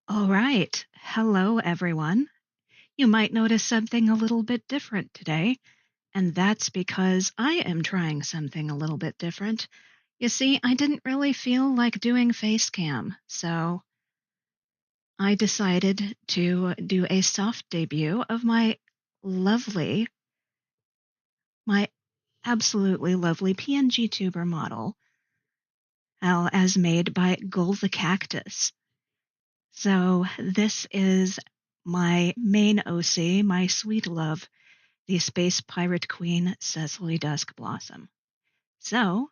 All right. Hello, everyone. You might notice something a little bit different today, and that's because I am trying something a little bit different. You see, I didn't really feel like doing face cam, so I decided to do a soft debut of lovely, my absolutely lovely PNG tuber model, as made by Gull the Cactus. So this is my main OC, my sweet love, the space pirate queen, Cecily Duskblossom. So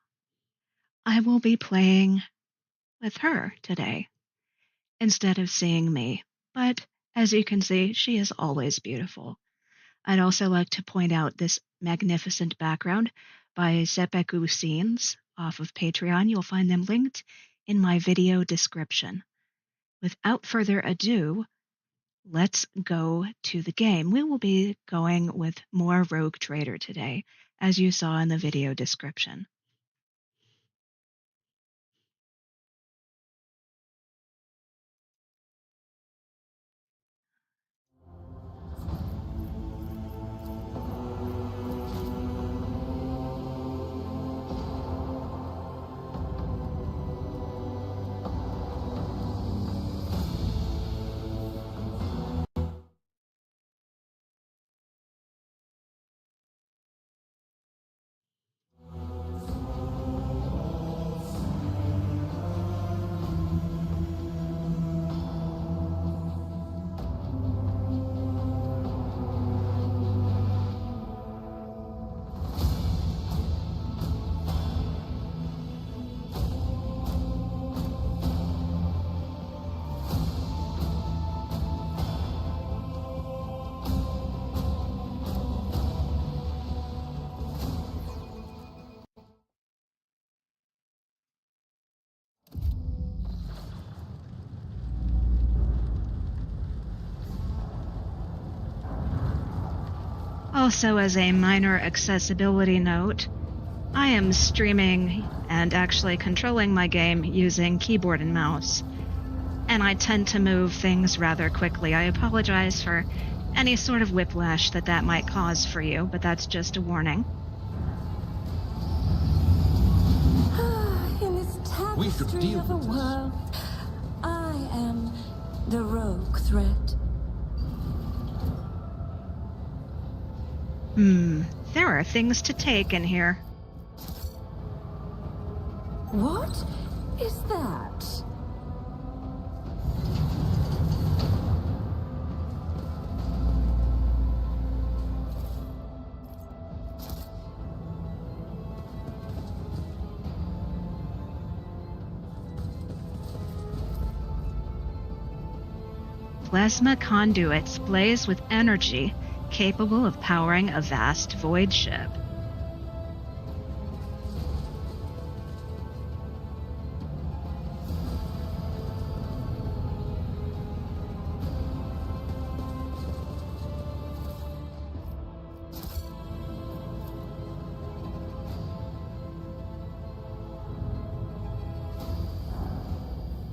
I will be playing with her today instead of seeing me. But as you can see, she is always beautiful. I'd also like to point out this magnificent background by Zepeku Scenes off of Patreon. You'll find them linked in my video description. Without further ado, let's go to the game. We will be going with more Rogue Trader today, as you saw in the video description. Also, as a minor accessibility note, I am streaming and actually controlling my game using keyboard and mouse, and I tend to move things rather quickly. I apologize for any sort of whiplash that might cause for you, but that's just a warning. In this tapestry of a world, I am the rogue threat. There are things to take in here. What is that? Plasma conduits blaze with energy capable of powering a vast void ship.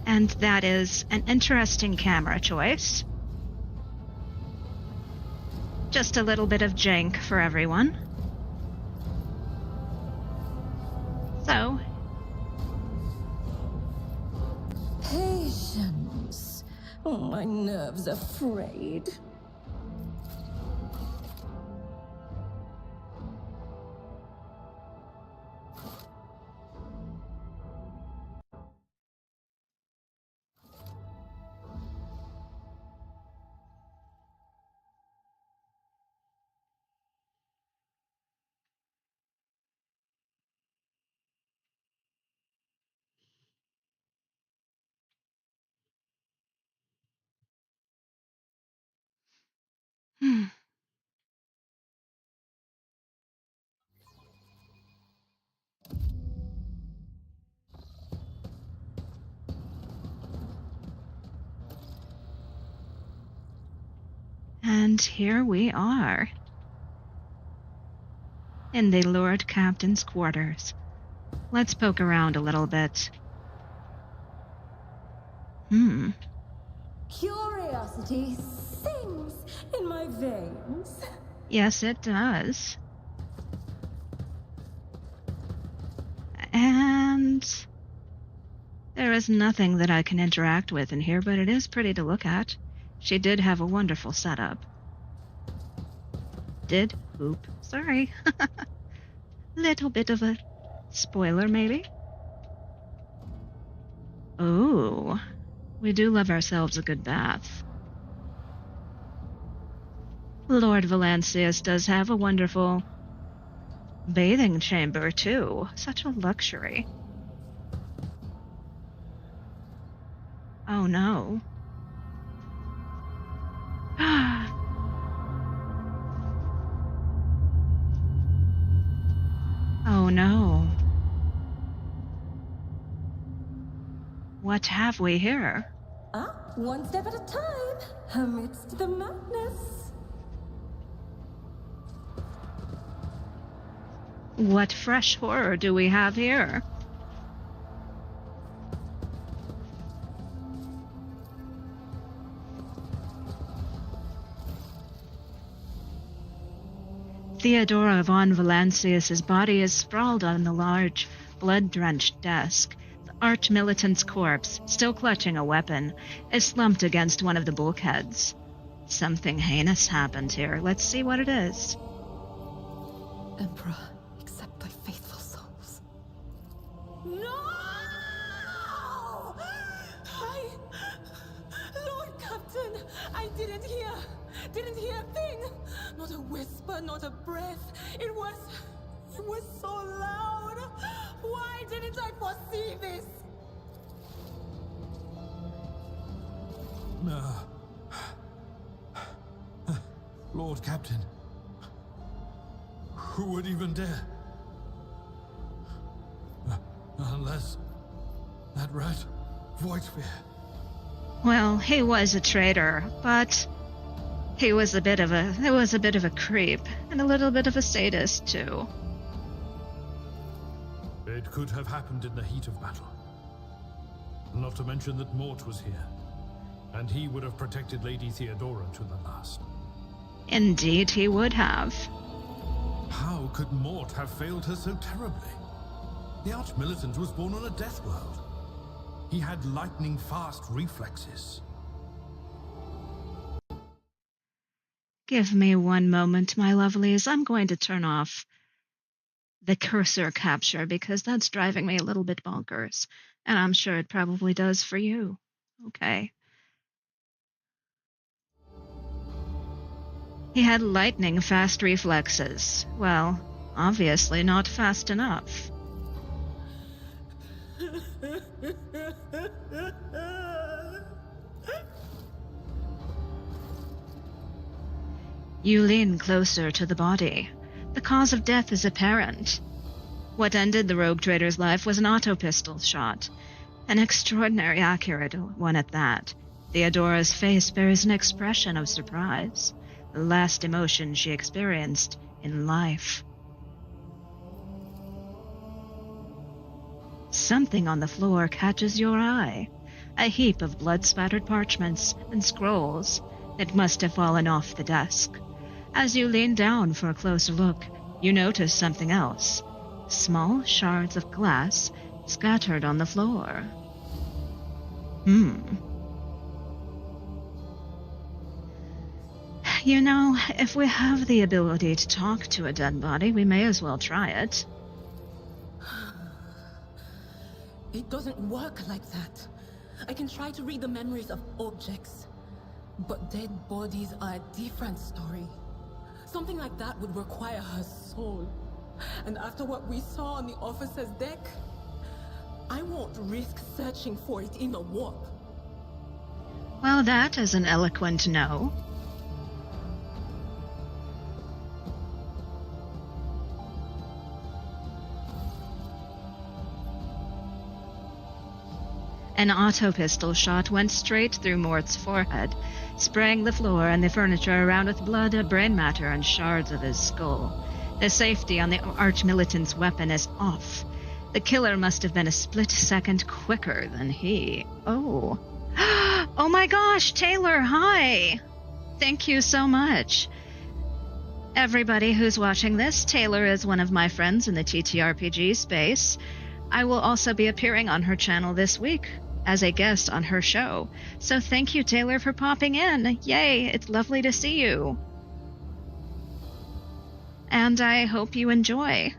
And that is an interesting camera choice. Just a little bit of jank for everyone. So, Patience. Oh, my nerves are frayed. And here we are, in the Lord Captain's quarters. Let's poke around a little bit. Curiosity sings in my veins. Yes, it does. And there is nothing that I can interact with in here, but it is pretty to look at. She did have a wonderful setup. Sorry. Little bit of a spoiler, maybe. Oh, we do love ourselves a good bath. Lord Valancius does have a wonderful bathing chamber, too. Such a luxury. Oh, no. Oh, no. What have we here? One step at a time, amidst the madness. What fresh horror do we have here? Theodora von Valancius's body is sprawled on the large, blood-drenched desk. The arch-militant's corpse, still clutching a weapon, is slumped against one of the bulkheads. Something heinous happened here. Let's see what it is. Emperor, accept thy faithful souls. No! Lord Captain, I didn't hear a thing. Not a whisper, not a breath. It was so loud. Why didn't I foresee this? Lord Captain, who would even dare? Unless that rat, Whitebeard. Well, he was a traitor, but he was a bit of a creep, and a little bit of a sadist, too. It could have happened in the heat of battle. Not to mention that Mort was here, and he would have protected Lady Theodora to the last. Indeed, he would have. How could Mort have failed her so terribly? The Arch-Militant was born on a death world. He had lightning-fast reflexes. Give me one moment, my lovelies. I'm going to turn off the cursor capture because that's driving me a little bit bonkers. And I'm sure it probably does for you. Okay. He had lightning-fast reflexes. Well, obviously not fast enough. You lean closer to the body. The cause of death is apparent. What ended the rogue trader's life was an auto-pistol shot. An extraordinary accurate one at that. Theodora's face bears an expression of surprise. The last emotion she experienced in life. Something on the floor catches your eye. A heap of blood-spattered parchments and scrolls. It must have fallen off the desk. As you lean down for a closer look, you notice something else. Small shards of glass scattered on the floor. You know, if we have the ability to talk to a dead body, we may as well try it. It doesn't work like that. I can try to read the memories of objects, but dead bodies are a different story. Something like that would require her soul. And after what we saw on the officer's deck, I won't risk searching for it in a warp. Well, that is an eloquent no. An auto-pistol shot went straight through Mort's forehead, spraying the floor and the furniture around with blood, brain matter, and shards of his skull. The safety on the arch-militant's weapon is off. The killer must have been a split second quicker than he. Oh. Oh my gosh, Taylor, hi! Thank you so much. Everybody who's watching this, Taylor is one of my friends in the TTRPG space. I will also be appearing on her channel this week as a guest on her show. So thank you, Taylor, for popping in. Yay, it's lovely to see you. And I hope you enjoy.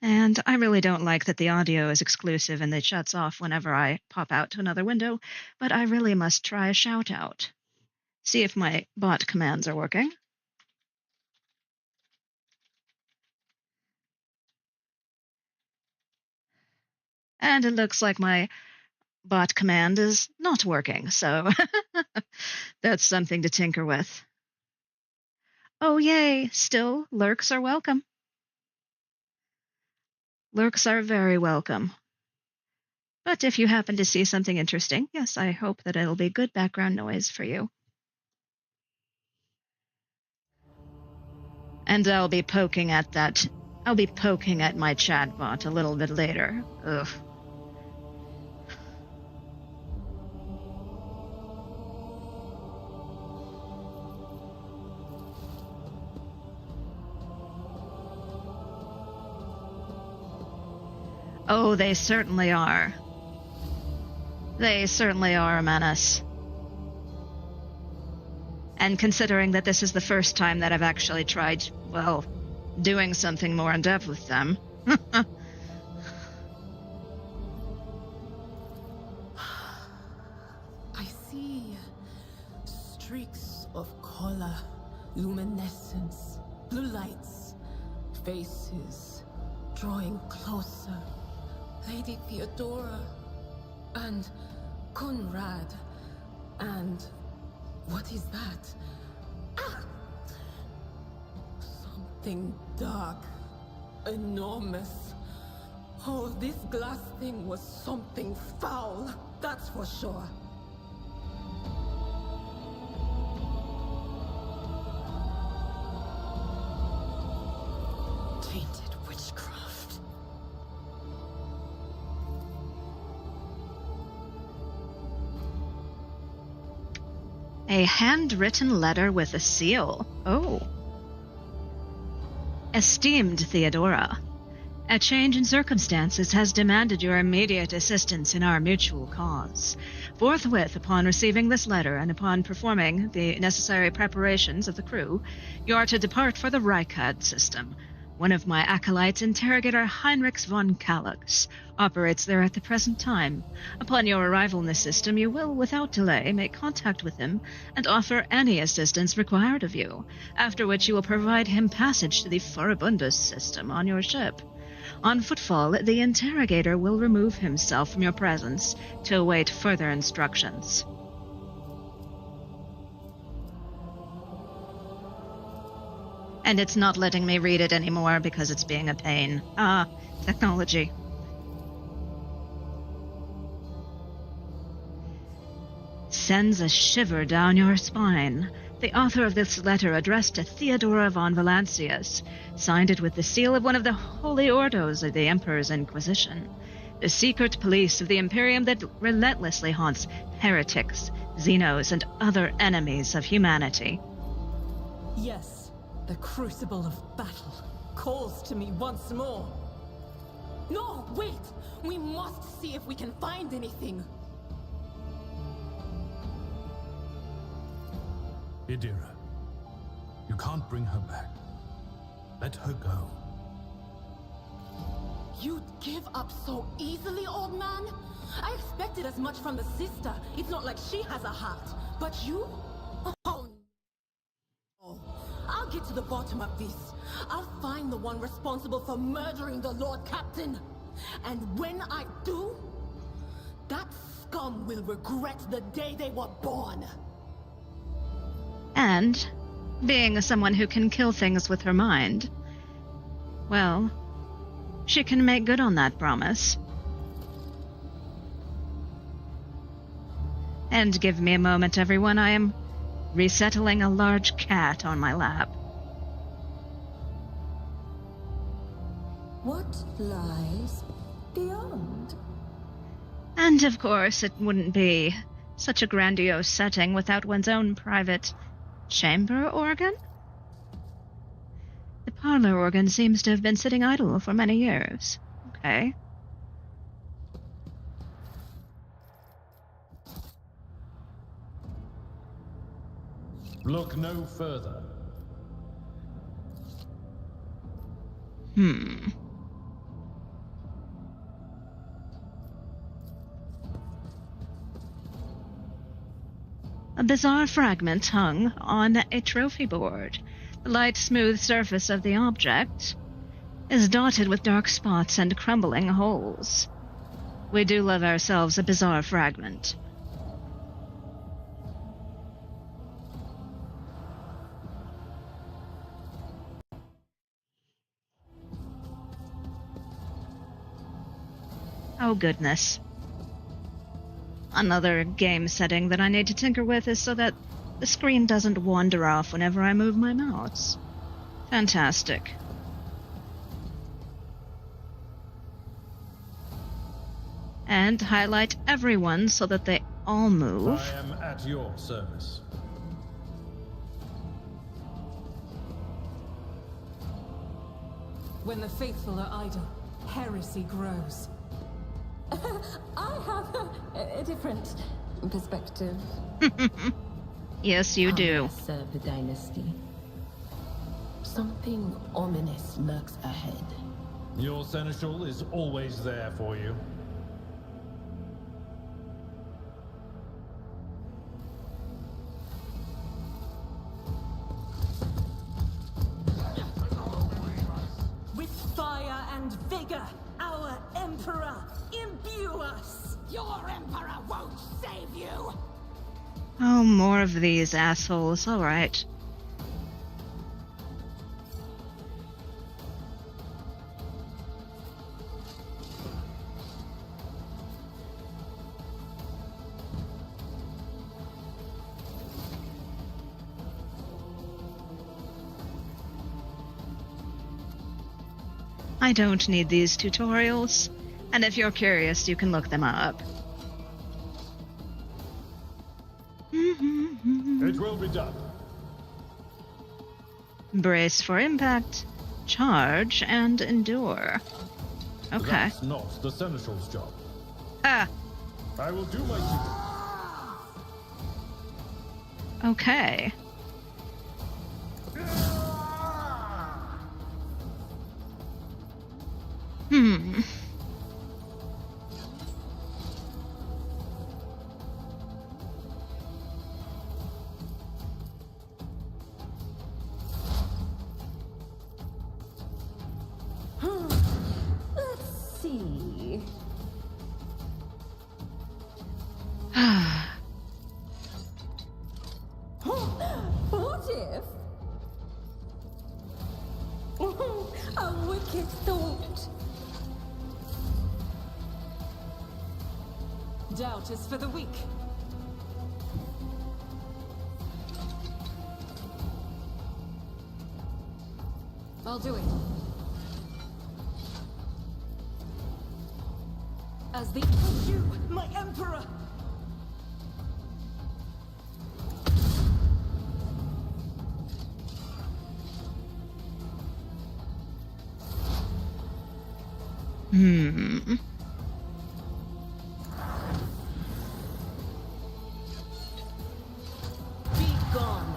And I really don't like that the audio is exclusive and it shuts off whenever I pop out to another window, but I really must try a shout out. See if my bot commands are working. And it looks like my bot command is not working, so that's something to tinker with. Oh, yay! Still, lurks are welcome. Lurks are very welcome. But if you happen to see something interesting, yes, I hope that it'll be good background noise for you. And I'll be poking at my chat bot a little bit later. Ugh. Oh, they certainly are. They certainly are a menace. And considering that this is the first time that I've actually tried, well, doing something more in depth with them. I see streaks of color, luminescence, blue lights, faces drawing closer. Lady Theodora and Conrad and what is that? Ah! Something dark, enormous. Oh, this glass thing was something foul, that's for sure. Tainted witchcraft. A handwritten letter with a seal. Oh. Esteemed Theodora, a change in circumstances has demanded your immediate assistance in our mutual cause. Forthwith, upon receiving this letter and upon performing the necessary preparations of the crew, you are to depart for the Rykad system. One of my acolytes, Interrogator Heinrich von Kallax, operates there at the present time. Upon your arrival in the system, you will, without delay, make contact with him and offer any assistance required of you, after which you will provide him passage to the Furibundus system on your ship. On footfall, the Interrogator will remove himself from your presence to await further instructions. And it's not letting me read it anymore because it's being a pain. Ah, technology. Sends a shiver down your spine. The author of this letter addressed to Theodora von Valancius signed it with the seal of one of the holy ordos of the Emperor's Inquisition, the secret police of the Imperium that relentlessly haunts heretics, Xenos, and other enemies of humanity. Yes. The crucible of battle calls to me once more. No, wait! We must see if we can find anything. Idira, you can't bring her back. Let her go. You'd give up so easily, old man? I expected as much from the sister. It's not like she has a heart. But you? Oh, no. I'll get to the bottom of this. I'll find the one responsible for murdering the Lord Captain. And when I do, that scum will regret the day they were born. And, being someone who can kill things with her mind, well, she can make good on that promise. And give me a moment, everyone. I am resettling a large cat on my lap. What lies beyond? And of course, it wouldn't be such a grandiose setting without one's own private chamber organ? The parlor organ seems to have been sitting idle for many years. Okay. Look no further. A bizarre fragment hung on a trophy board. The light, smooth surface of the object is dotted with dark spots and crumbling holes. We do love ourselves a bizarre fragment. Oh, goodness. Another game setting that I need to tinker with is so that the screen doesn't wander off whenever I move my mouse. Fantastic. And highlight everyone so that they all move. I am at your service. When the faithful are idle, heresy grows. I have a different perspective. Yes, you do. Serve the dynasty. Something ominous lurks ahead. Your seneschal is always there for you. With fire and vigor, our Emperor, imbue us! Your Emperor won't save you! Oh, more of these assholes. All right. I don't need these tutorials, and if you're curious, you can look them up. It will be done. Brace for impact, charge, and endure. Okay. That's not the seneschal's job. Ah, I will do my duty. okay. Let's see. What if? A wicked thought. Doubt is for the weak. I'll do it. As the you, my Emperor! Be gone.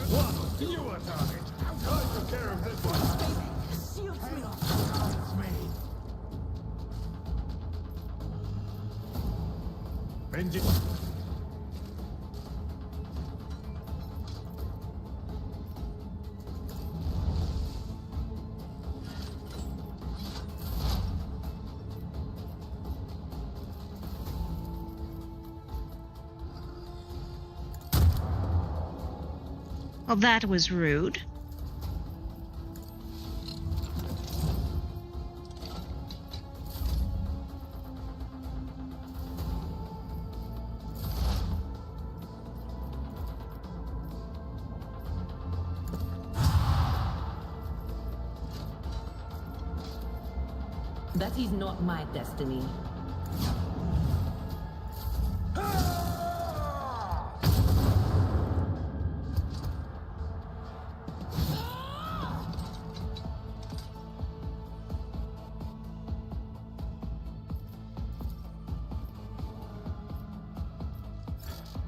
What? You are target. I took care of this one. Shield me. It's me. Vengeance. Well, that was rude. That is not my destiny.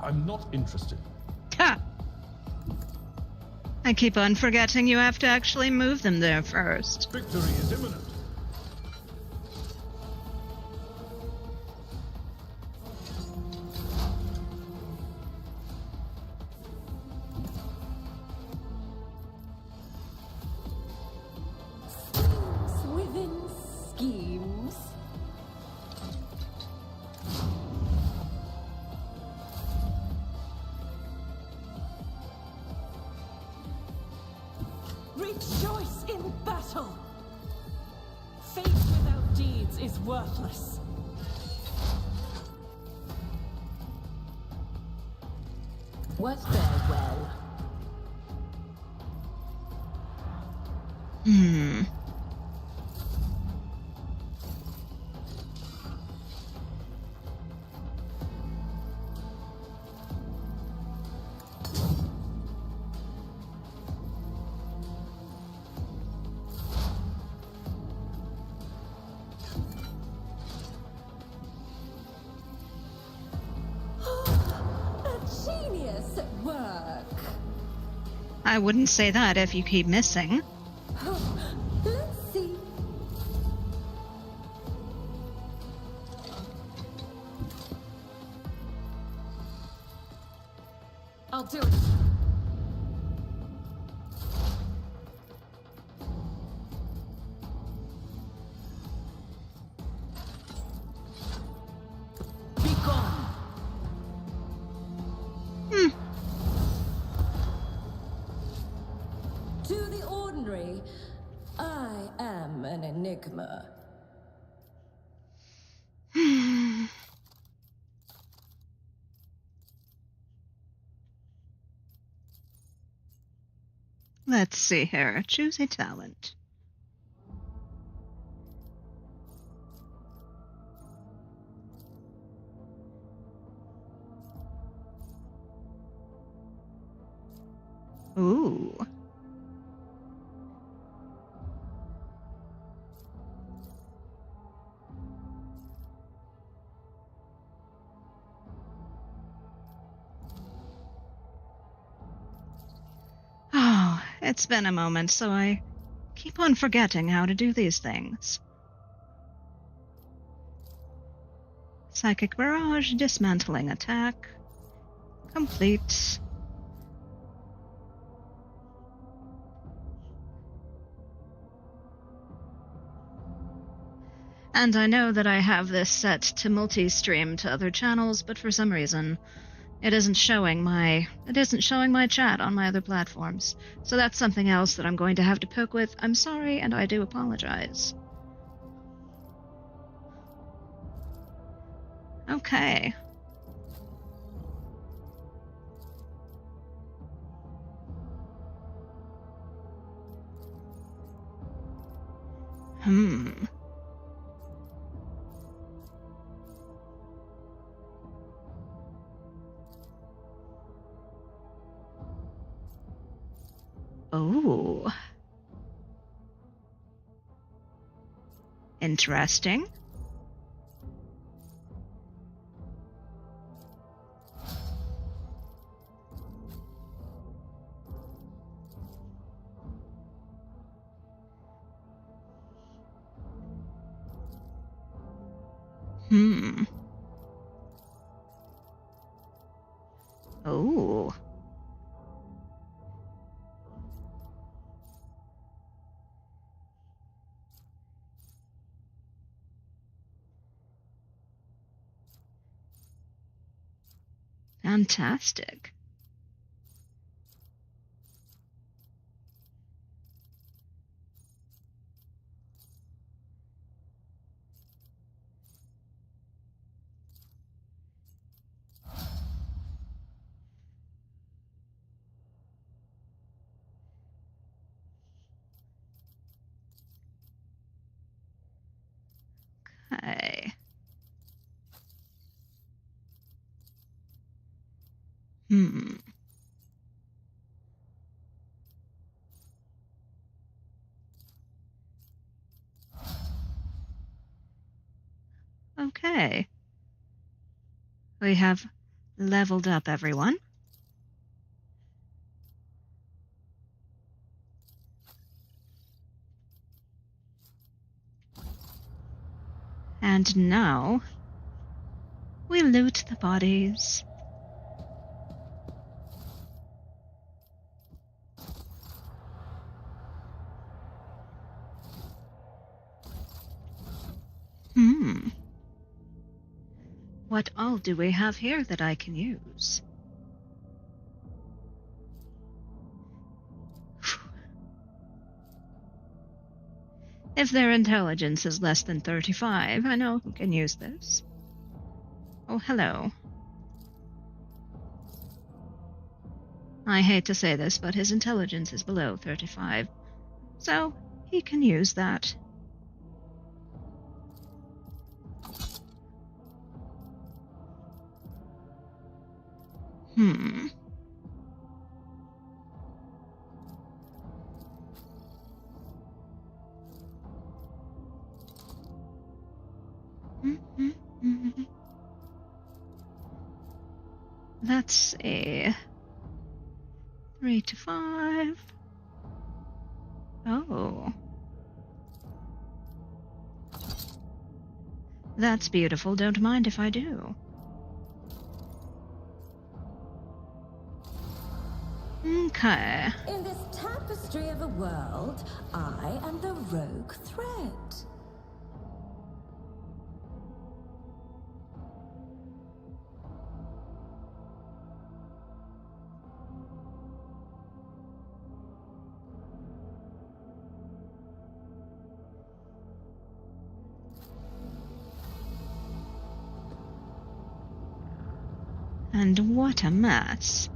I'm not interested. Ha! I keep on forgetting you have to actually move them there first. Victory is imminent. Schemes within schemes. Rejoice in battle! Faith without deeds is worthless. Was farewell. A genius at work. I wouldn't say that if you keep missing. Let's see. I'll do it. Be gone. To the ordinary, I am an enigma. Let's see here. Choose a talent. Ooh. Oh, it's been a moment, so I keep on forgetting how to do these things. Psychic Barrage, dismantling attack. Complete. And I know that I have this set to multi-stream to other channels, but for some reason it isn't showing my chat on my other platforms. So that's something else that I'm going to have to poke with. I'm sorry, and I do apologize. Okay. Oh. Interesting. Oh. Fantastic. Hmm. Okay. We have leveled up everyone. And now we loot the bodies. What all do we have here that I can use? If their intelligence is less than 35, I know who can use this. Oh, hello. I hate to say this, but his intelligence is below 35, so he can use that. That's a 3 to 5. Oh. That's beautiful. Don't mind if I do. Okay. In this tapestry of a world, I am the rogue thread. And what a mess.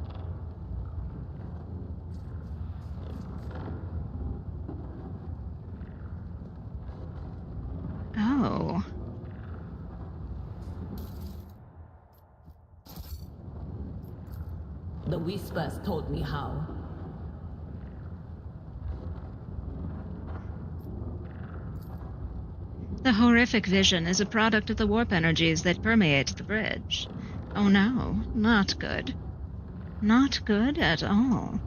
Oh. The Whispers told me how. The horrific vision is a product of the warp energies that permeate the bridge. Oh no, not good. Not good at all.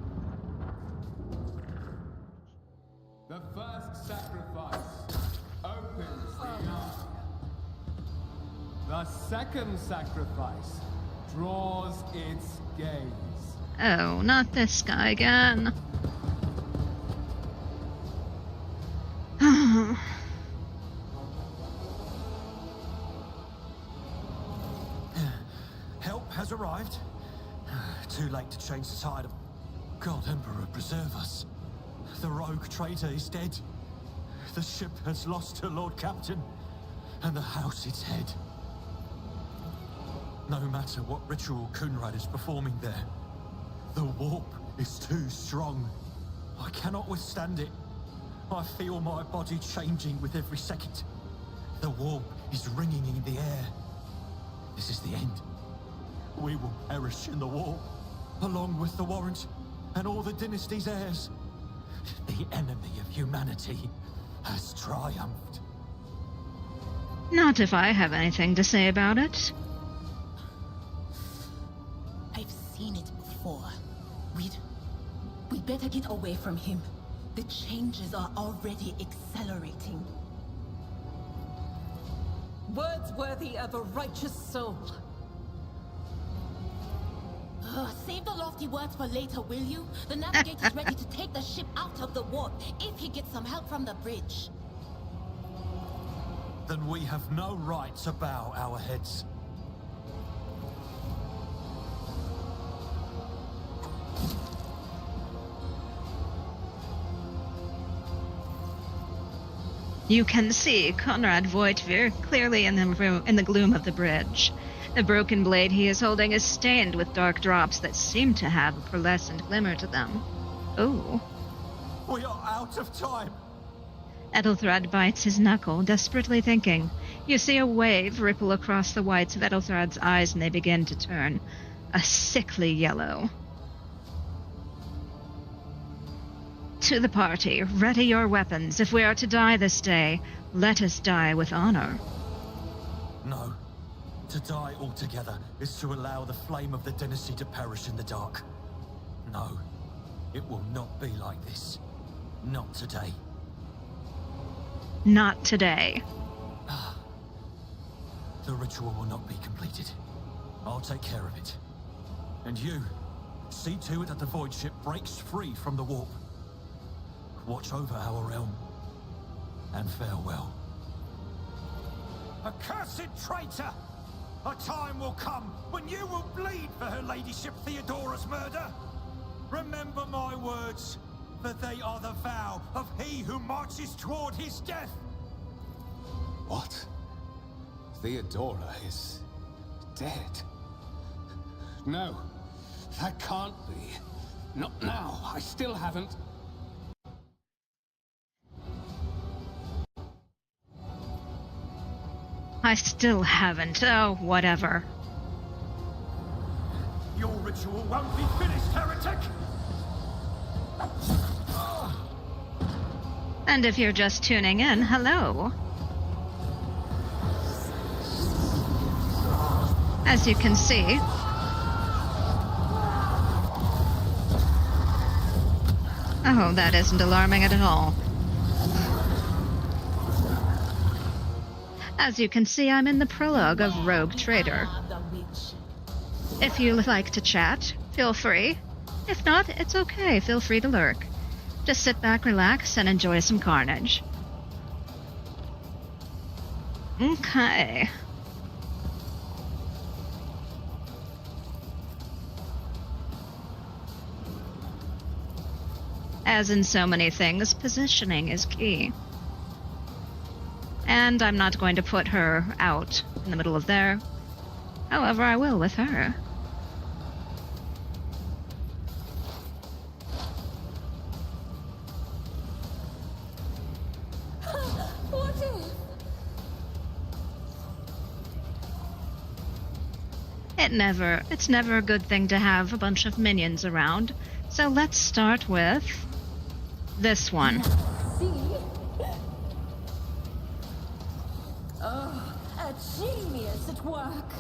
The first sacrifice opens the eye. The second sacrifice draws its gaze. Oh, not this guy again. Help has arrived. Too late to change the tide of... God, Emperor, preserve us. The rogue traitor is dead. The ship has lost her Lord Captain, and the house its head. No matter what ritual Kunrad is performing there, the warp is too strong. I cannot withstand it. I feel my body changing with every second. The warp is ringing in the air. This is the end. We will perish in the warp, along with the Warrant and all the dynasty's heirs. The enemy of humanity has triumphed. Not if I have anything to say about it. I've seen it before. We'd better get away from him. The changes are already accelerating. Words worthy of a righteous soul. Save the lofty words for later, will you? The navigator's ready to take the ship out of the warp if he gets some help from the bridge. Then we have no right to bow our heads. You can see Conrad Voitvir clearly in the gloom of the bridge. The broken blade he is holding is stained with dark drops that seem to have a pearlescent glimmer to them. Oh. We are out of time. Ethelthrad bites his knuckle, desperately thinking. You see a wave ripple across the whites of Ethelthrad's eyes and they begin to turn. a sickly yellow. To the party, ready your weapons. If we are to die this day, let us die with honor. No. To die altogether is to allow the flame of the dynasty to perish in the dark. No. It will not be like this. Not today. Not today. The ritual will not be completed. I'll take care of it. And you, see to it that the void ship breaks free from the warp. Watch over our realm. And farewell. Accursed traitor! A time will come when you will bleed for her ladyship Theodora's murder. Remember my words, for they are the vow of he who marches toward his death. What? Theodora is dead? No, that can't be. Not now. I still haven't. I still haven't. Oh, whatever. Your ritual won't be finished, heretic! And if you're just tuning in, hello. As you can see, oh, that isn't alarming at all. As you can see, I'm in the prologue of Rogue Trader. If you like to chat, feel free. If not, it's okay, feel free to lurk. Just sit back, relax, and enjoy some carnage. Okay. As in so many things, positioning is key. And I'm not going to put her out in the middle of there. However, I will with her. What if? It's never a good thing to have a bunch of minions around. So let's start with this one. See? Oh, a genius at work.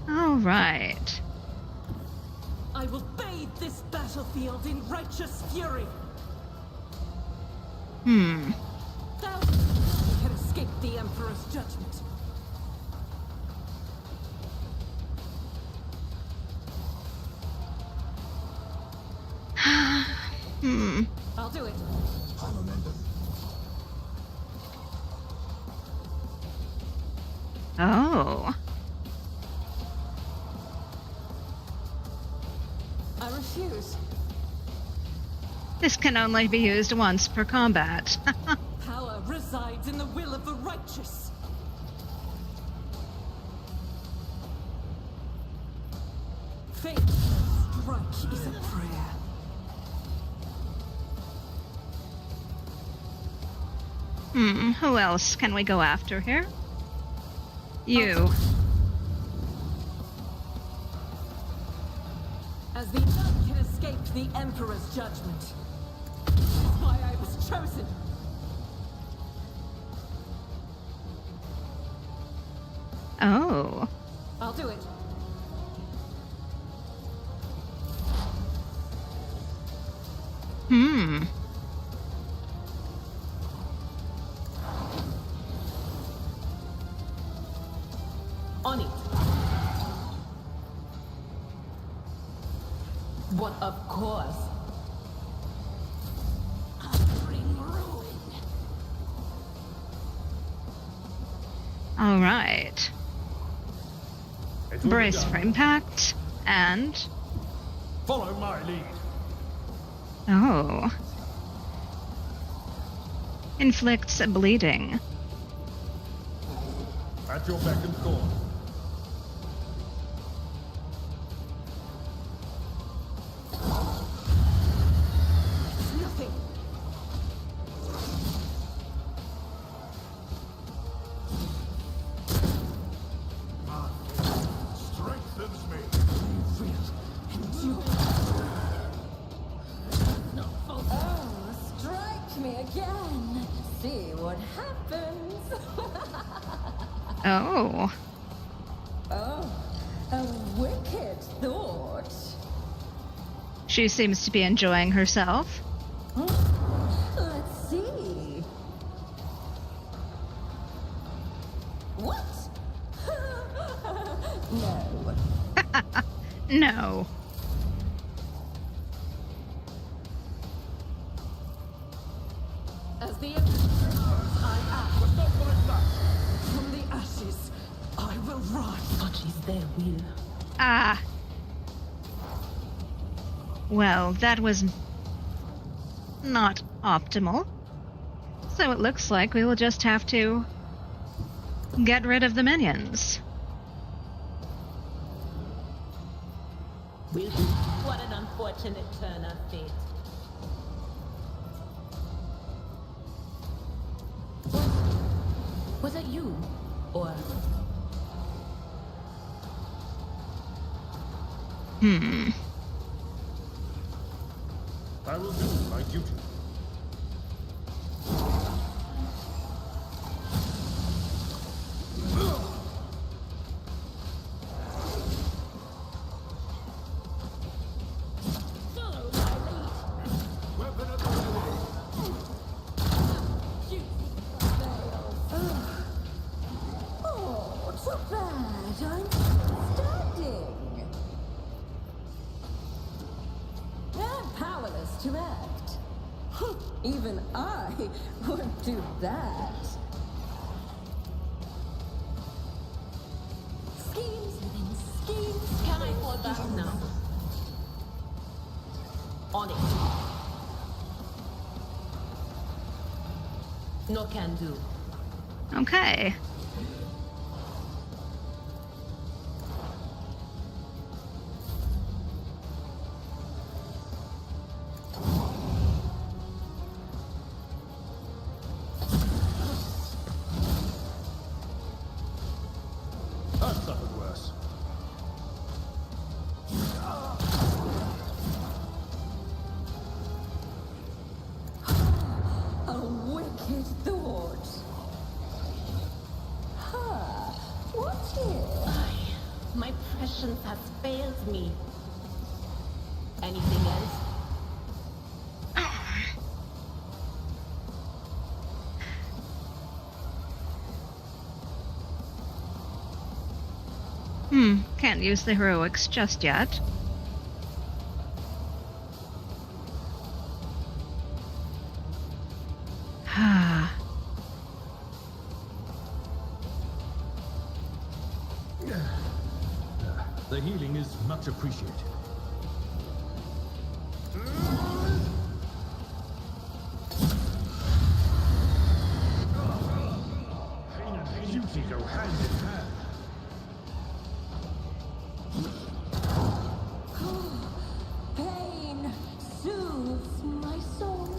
All right. I will bathe this battlefield in righteous fury. Thousands can escape the Emperor's judgment. I'll do it. Oh. I refuse. This can only be used once per combat. Power resides in the will of the righteous. Faith's strike is a prayer. Who else can we go after here? You. As the none can escape the Emperor's judgment. This is why I was chosen. Oh. I'll do it. On it. What, of course. Bring ruin. All right. Brace for impact, and... Follow my lead. Oh. Inflicts bleeding. At your beck and call. Oh. Oh, a wicked thought. She seems to be enjoying herself. Let's see. What? No. No. As the Emperor I am. Not like that. From the ashes, I will rise. Such is their will. Ah. Well, that was not optimal. So it looks like we will just have to get rid of the minions. What an unfortunate turn of fate. Was it you? Or... I will do my duty. Weapon at the ready. Oh, too bad. I'm still standing. I'm powerless to act. Even I won't do that. Schemes within schemes. Can I fall back now? On it. No can do. Okay. I've suffered worse. A wicked thought. Huh. What is? My prescience has failed me. Anything else? Can't use the heroics just yet. The healing is much appreciated. Pain and beauty go hand in hand. Pain soothes my soul.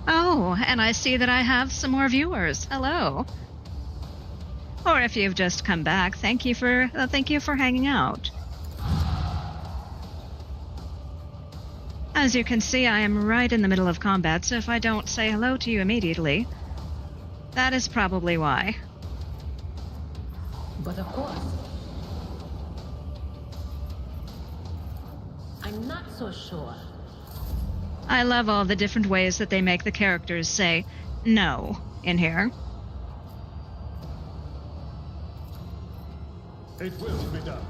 Oh, and I see that I have some more viewers. Hello. Or if you've just come back, thank you for hanging out. As you can see, I am right in the middle of combat, so if I don't say hello to you immediately, that is probably why. But of course. I'm not so sure. I love all the different ways that they make the characters say no in here. It will be done.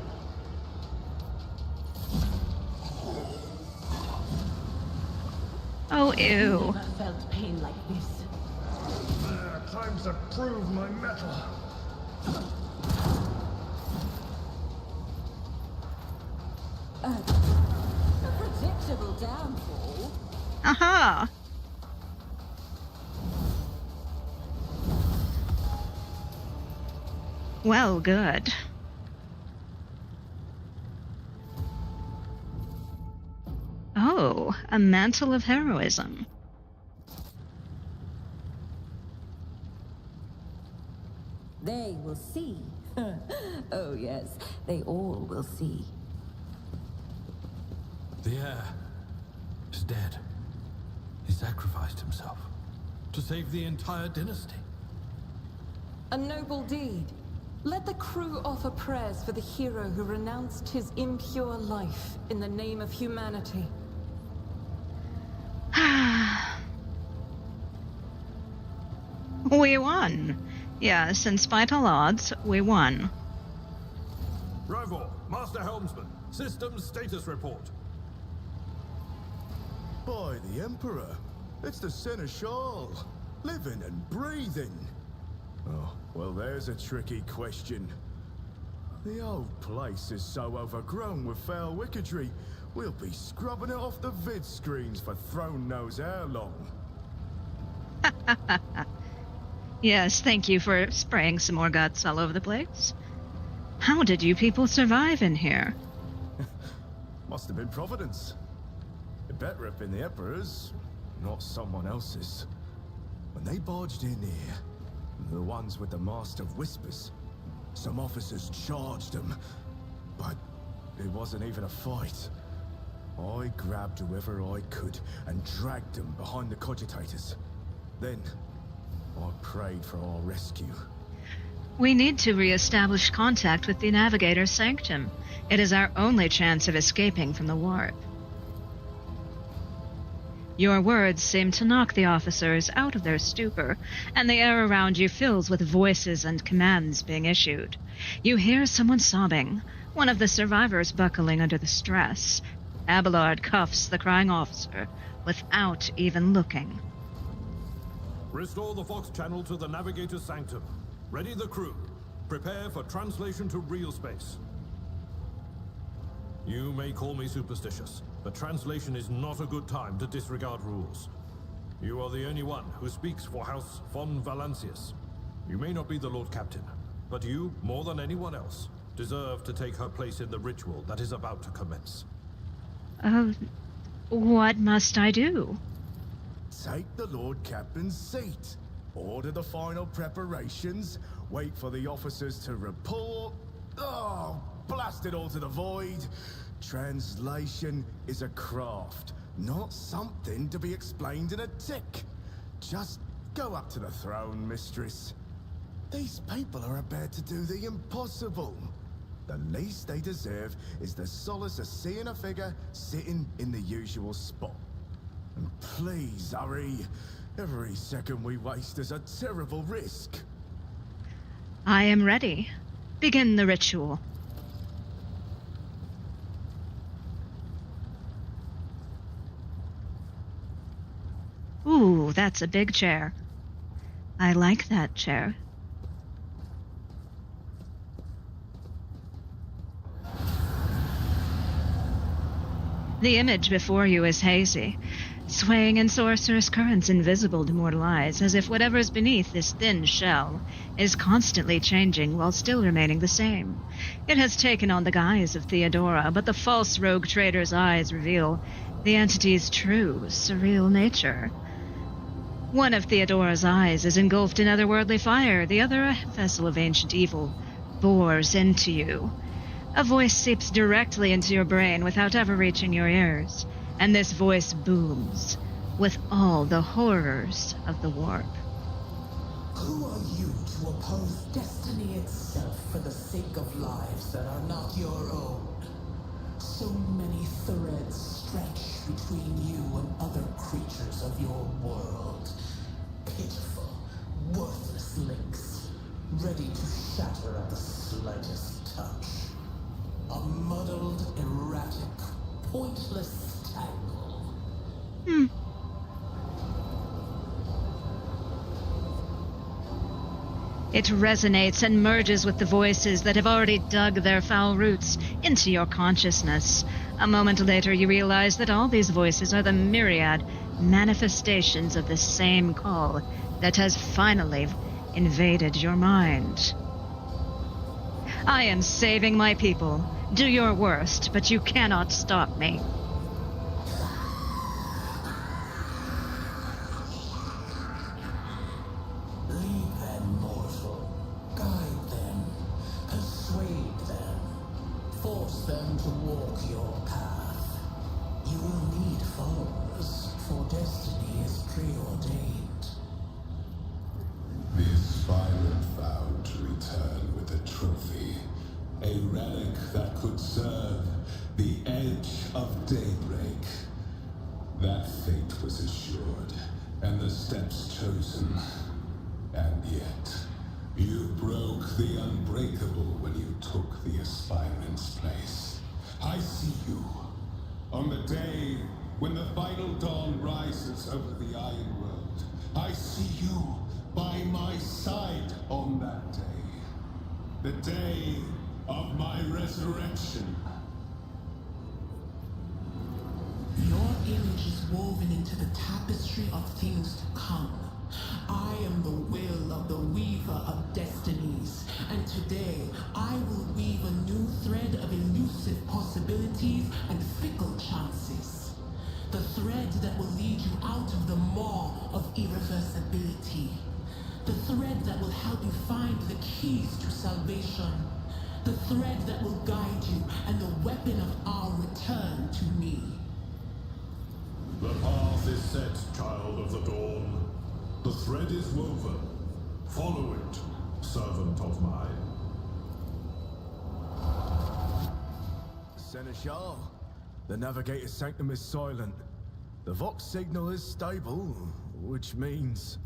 Oh, ew. Never felt pain like this. Time to prove my mettle. A predictable downfall. Aha! Well, good. Oh, a mantle of heroism. They will see. Oh yes, they all will see. The heir is dead. He sacrificed himself to save the entire dynasty. A noble deed. Let the crew offer prayers for the hero who renounced his impure life in the name of humanity. We won. Yes, in spite of odds, we won. Rivor, Master Helmsman, systems status report. By the Emperor, it's the Seneschal, living and breathing. Oh, well, there's a tricky question. The old place is so overgrown with foul wickedry, we'll be scrubbing it off the vid screens for throne knows how long. Yes, thank you for spraying some more guts all over the place. How did you people survive in here? Must have been Providence. It better have been the Emperor's, not someone else's. When they barged in here, the ones with the Master of Whispers, some officers charged them, but it wasn't even a fight. I grabbed whoever I could and dragged them behind the cogitators. Then, I prayed for our rescue. We need to re-establish contact with the Navigator's Sanctum. It is our only chance of escaping from the warp. Your words seem to knock the officers out of their stupor, and the air around you fills with voices and commands being issued. You hear someone sobbing, one of the survivors buckling under the stress. Abelard cuffs the crying officer without even looking. Restore the Fox channel to the Navigator's Sanctum. Ready the crew. Prepare for translation to real space. You may call me superstitious, but translation is not a good time to disregard rules. You are the only one who speaks for House von Valancius. You may not be the Lord Captain, but you, more than anyone else, deserve to take her place in the ritual that is about to commence. What must I do? Take the Lord Captain's seat. Order the final preparations. Wait for the officers to report. Oh, blast it all to the void. Translation is a craft, not something to be explained in a tick. Just go up to the throne, mistress. These people are about to do the impossible. The least they deserve is the solace of seeing a figure sitting in the usual spot. And please hurry. Every second we waste is a terrible risk. I am ready. Begin the ritual. Ooh, that's a big chair. I like that chair. The image before you is hazy, swaying in sorcerous currents invisible to mortal eyes, as if whatever is beneath this thin shell is constantly changing while still remaining the same. It has taken on the guise of Theodora, but the false rogue trader's eyes reveal the entity's true, surreal nature. One of Theodora's eyes is engulfed in otherworldly fire, the other a vessel of ancient evil, bores into you. A voice seeps directly into your brain without ever reaching your ears, and this voice booms with all the horrors of the warp. Who are you to oppose destiny itself for the sake of lives that are not your own? So many threads stretch between you and other creatures of your world. Pitiful, worthless links, ready to shatter at the slightest touch. A muddled, erratic, pointless tangle. It resonates and merges with the voices that have already dug their foul roots into your consciousness. A moment later, you realize that all these voices are the myriad manifestations of the same call that has finally invaded your mind. I am saving my people. Do your worst, but you cannot stop me. Lead them, mortal. Guide them. Persuade them. Force them to walk your path. That fate was assured, and the steps chosen. And yet, you broke the unbreakable when you took the aspirant's place. I see you. On the day when the final dawn rises over the Iron World, I see you by my side on that day. The day of my resurrection. Your image is woven into the tapestry of things to come. I am the will of the weaver of destinies, and today I will weave a new thread of elusive possibilities and fickle chances. The thread that will lead you out of the maw of irreversibility. The thread that will help you find the keys to salvation. The thread that will guide you and the weapon of our return to me. The path is set, child of the dawn. The thread is woven. Follow it, servant of mine. Seneschal, the navigator's sanctum is silent. The Vox signal is stable, which means...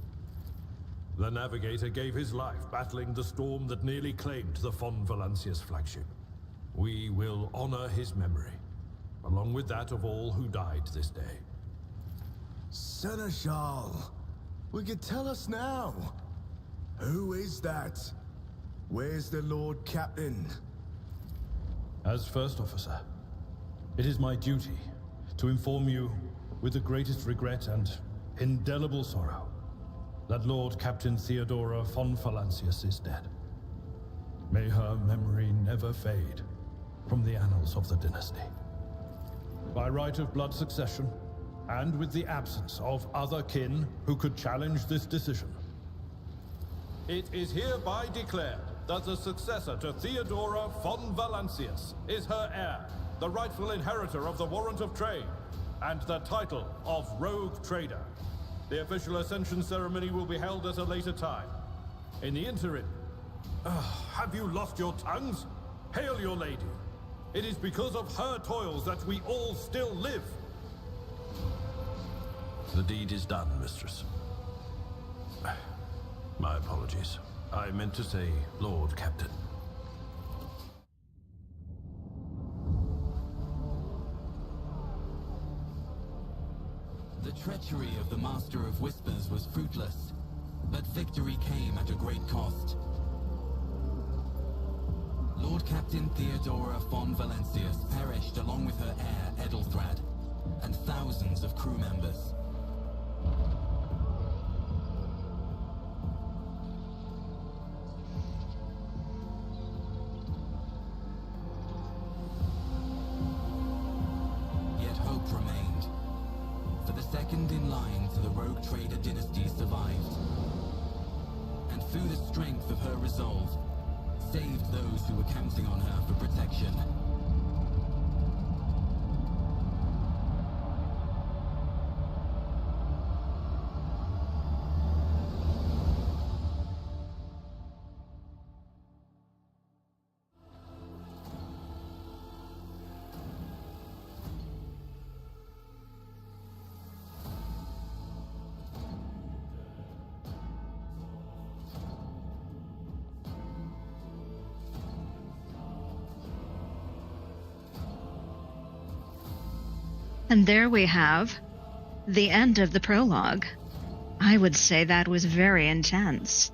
The navigator gave his life battling the storm that nearly claimed the Von Valancius flagship. We will honor his memory, along with that of all who died this day. Seneschal, will you tell us now? Who is that? Where's the Lord Captain? As First Officer, it is my duty to inform you, with the greatest regret and indelible sorrow, that Lord Captain Theodora von Valancius is dead. May her memory never fade from the annals of the dynasty. By right of blood succession, and with the absence of other kin who could challenge this decision, it is hereby declared that the successor to Theodora von Valancius is her heir, the rightful inheritor of the Warrant of Trade, and the title of Rogue Trader. The official ascension ceremony will be held at a later time. In the interim, have you lost your tongues? Hail your lady. It is because of her toils that we all still live. The deed is done, mistress. My apologies. I meant to say Lord Captain. The treachery of the Master of Whispers was fruitless, but victory came at a great cost. Lord Captain Theodora von Valancius perished along with her heir, Edelthrad, and thousands of crew members. Yet hope remained. For the second in line to the Rogue Trader dynasty survived. And through the strength of her resolve, saved those who were counting on her for protection. And there we have the end of the prologue. I would say that was very intense.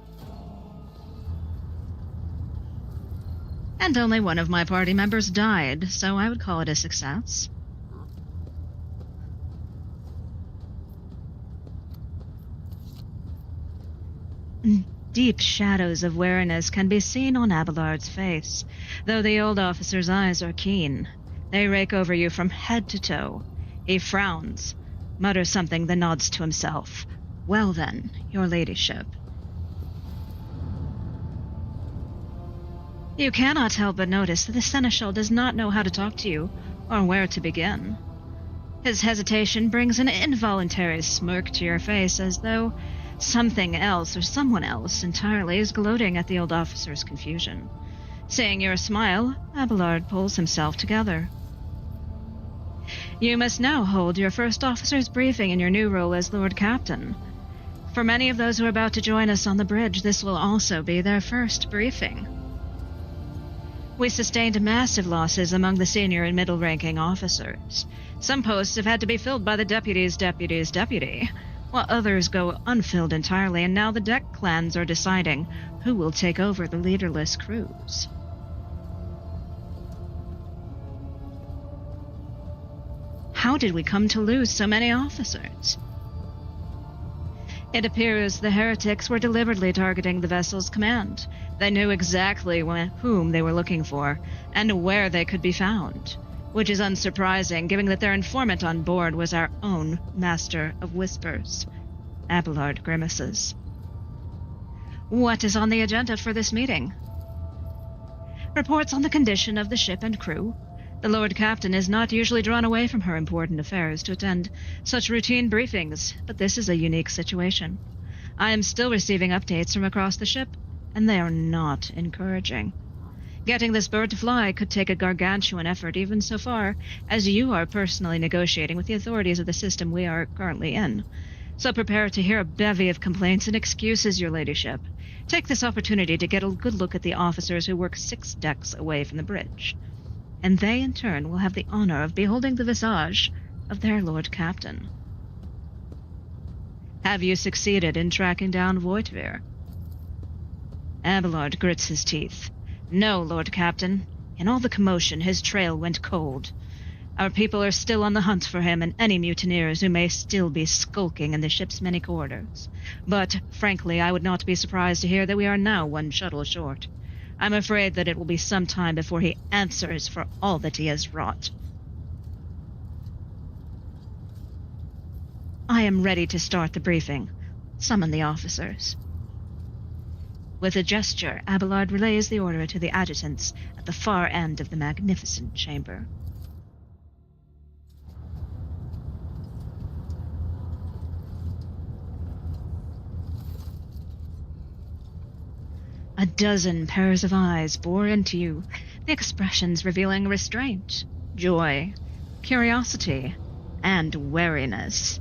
And only one of my party members died, so I would call it a success. Deep shadows of wariness can be seen on Abelard's face, though the old officer's eyes are keen. They rake over you from head to toe. He frowns, mutters something, then nods to himself. Well then, your ladyship. You cannot help but notice that the seneschal does not know how to talk to you, or where to begin. His hesitation brings an involuntary smirk to your face, as though something else or someone else entirely is gloating at the old officer's confusion. Seeing your smile, Abelard pulls himself together. You must now hold your first officer's briefing in your new role as Lord Captain. For many of those who are about to join us on the bridge, this will also be their first briefing. We sustained massive losses among the senior and middle-ranking officers. Some posts have had to be filled by the deputy's deputy, while others go unfilled entirely, and now the deck clans are deciding who will take over the leaderless crews. How did we come to lose so many officers? It appears the heretics were deliberately targeting the vessel's command. They knew exactly whom they were looking for, and where they could be found, which is unsurprising, given that their informant on board was our own Master of Whispers, Abelard Grimaces. What is on the agenda for this meeting? Reports on the condition of the ship and crew. The Lord Captain is not usually drawn away from her important affairs to attend such routine briefings, but this is a unique situation. I am still receiving updates from across the ship, and they are not encouraging. Getting this bird to fly could take a gargantuan effort, even so far as you are personally negotiating with the authorities of the system we are currently in. So prepare to hear a bevy of complaints and excuses, your ladyship. Take this opportunity to get a good look at the officers who work 6 decks away from the bridge, and they in turn will have the honor of beholding the visage of their Lord Captain. Have you succeeded in tracking down Voitvir? Abelard grits his teeth. No, Lord Captain. In all the commotion, his trail went cold. Our people are still on the hunt for him and any mutineers who may still be skulking in the ship's many corridors. But, frankly, I would not be surprised to hear that we are now 1 shuttle short. I'm afraid that it will be some time before he answers for all that he has wrought. I am ready to start the briefing. Summon the officers. With a gesture, Abelard relays the order to the adjutants at the far end of the magnificent chamber. A dozen pairs of eyes bore into you, the expressions revealing restraint, joy, curiosity, and wariness.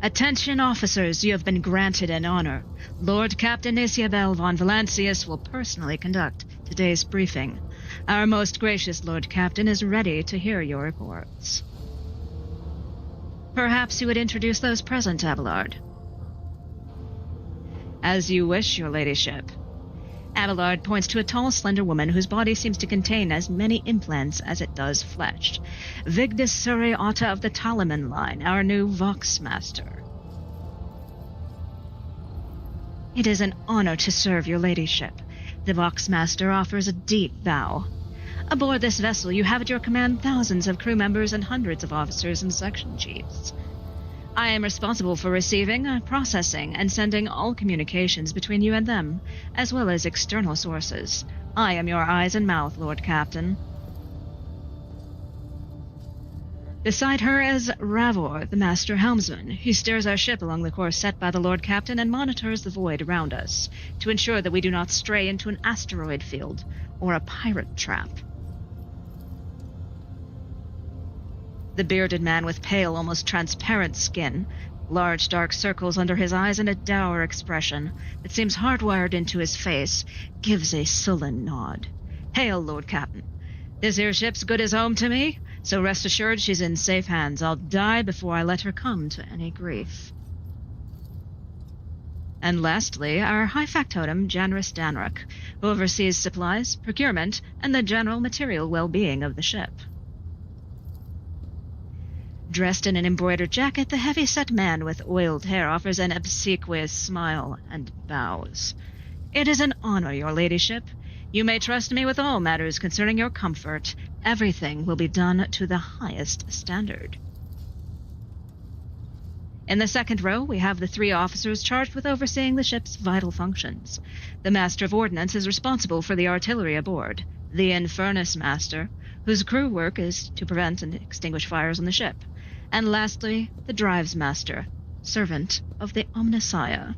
Attention officers, you have been granted an honor. Lord Captain Isabel von Valancius will personally conduct today's briefing. Our most gracious Lord Captain is ready to hear your reports. Perhaps you would introduce those present, Abelard. As you wish, your ladyship. Abelard points to a tall, slender woman whose body seems to contain as many implants as it does flesh. Vigdis Suri Otta of the Talaman line, our new Voxmaster. It is an honor to serve your ladyship. The Voxmaster offers a deep bow. Aboard this vessel, you have at your command thousands of crew members and hundreds of officers and section chiefs. I am responsible for receiving, processing, and sending all communications between you and them, as well as external sources. I am your eyes and mouth, Lord Captain. Beside her is Ravor, the Master Helmsman. He steers our ship along the course set by the Lord Captain and monitors the void around us to ensure that we do not stray into an asteroid field or a pirate trap. The bearded man with pale, almost transparent skin, large dark circles under his eyes and a dour expression that seems hardwired into his face, gives a sullen nod. Hail, Lord Captain. This here ship's good as home to me, so rest assured she's in safe hands. I'll die before I let her come to any grief. And lastly, our high factotum, Janris Danrock, who oversees supplies, procurement, and the general material well-being of the ship. Dressed in an embroidered jacket, the heavy-set man with oiled hair offers an obsequious smile and bows. It is an honor, your ladyship. You may trust me with all matters concerning your comfort. Everything will be done to the highest standard. In the second row, we have the 3 officers charged with overseeing the ship's vital functions. The Master of Ordnance is responsible for the artillery aboard, the Infernus Master, whose crew work is to prevent and extinguish fires on the ship, and lastly, the Drives Master, servant of the Omnissiah.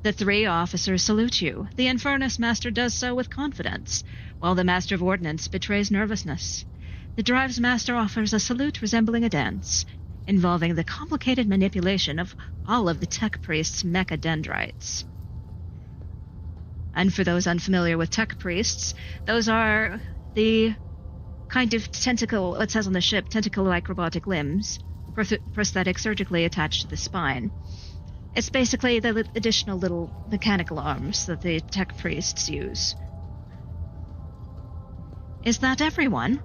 The 3 officers salute you. The Infernus Master does so with confidence, while the Master of Ordnance betrays nervousness. The Drives Master offers a salute resembling a dance, involving the complicated manipulation of all of the Tech Priest's mechadendrites. And for those unfamiliar with Tech Priests, those are the kind of tentacle, it says on the ship, tentacle-like robotic limbs, prosthetic surgically attached to the spine. It's basically the additional little mechanical arms that the Tech Priests use. Is that everyone?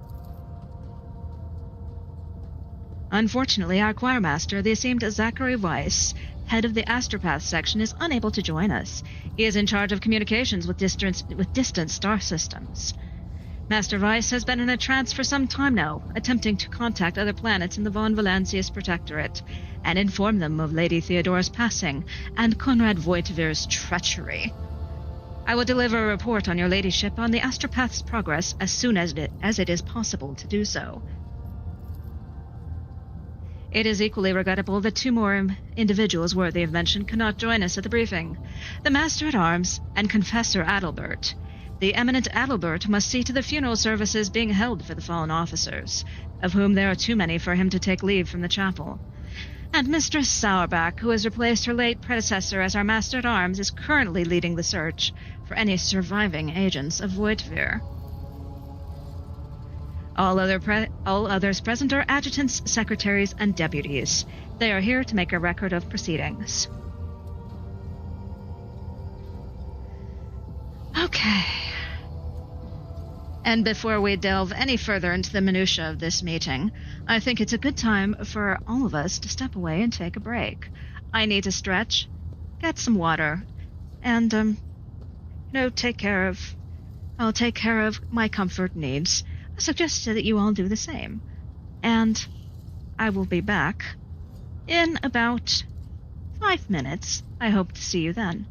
Unfortunately, our choirmaster, the esteemed Zachary Weiss, head of the Astropath section, is unable to join us. He is in charge of communications with distant star systems. Master Weiss has been in a trance for some time now, attempting to contact other planets in the von Valancius Protectorate and inform them of Lady Theodora's passing and Conrad Voigtvir's treachery. I will deliver a report on your ladyship on the Astropath's progress as soon as it is possible to do so. It is equally regrettable that 2 more individuals worthy of mention cannot join us at the briefing. The Master-at-Arms and Confessor Adalbert. The eminent Adalbert must see to the funeral services being held for the fallen officers, of whom there are too many for him to take leave from the chapel. And Mistress Sauerback, who has replaced her late predecessor as our Master-at-Arms, is currently leading the search for any surviving agents of Voigtvir. All others present are adjutants, secretaries, and deputies. They are here to make a record of proceedings. Okay. And before we delve any further into the minutiae of this meeting, I think it's a good time for all of us to step away and take a break. I need to stretch, get some water, and, I'll take care of my comfort needs. I suggest that you all do the same. And I will be back in about 5 minutes. I hope to see you then.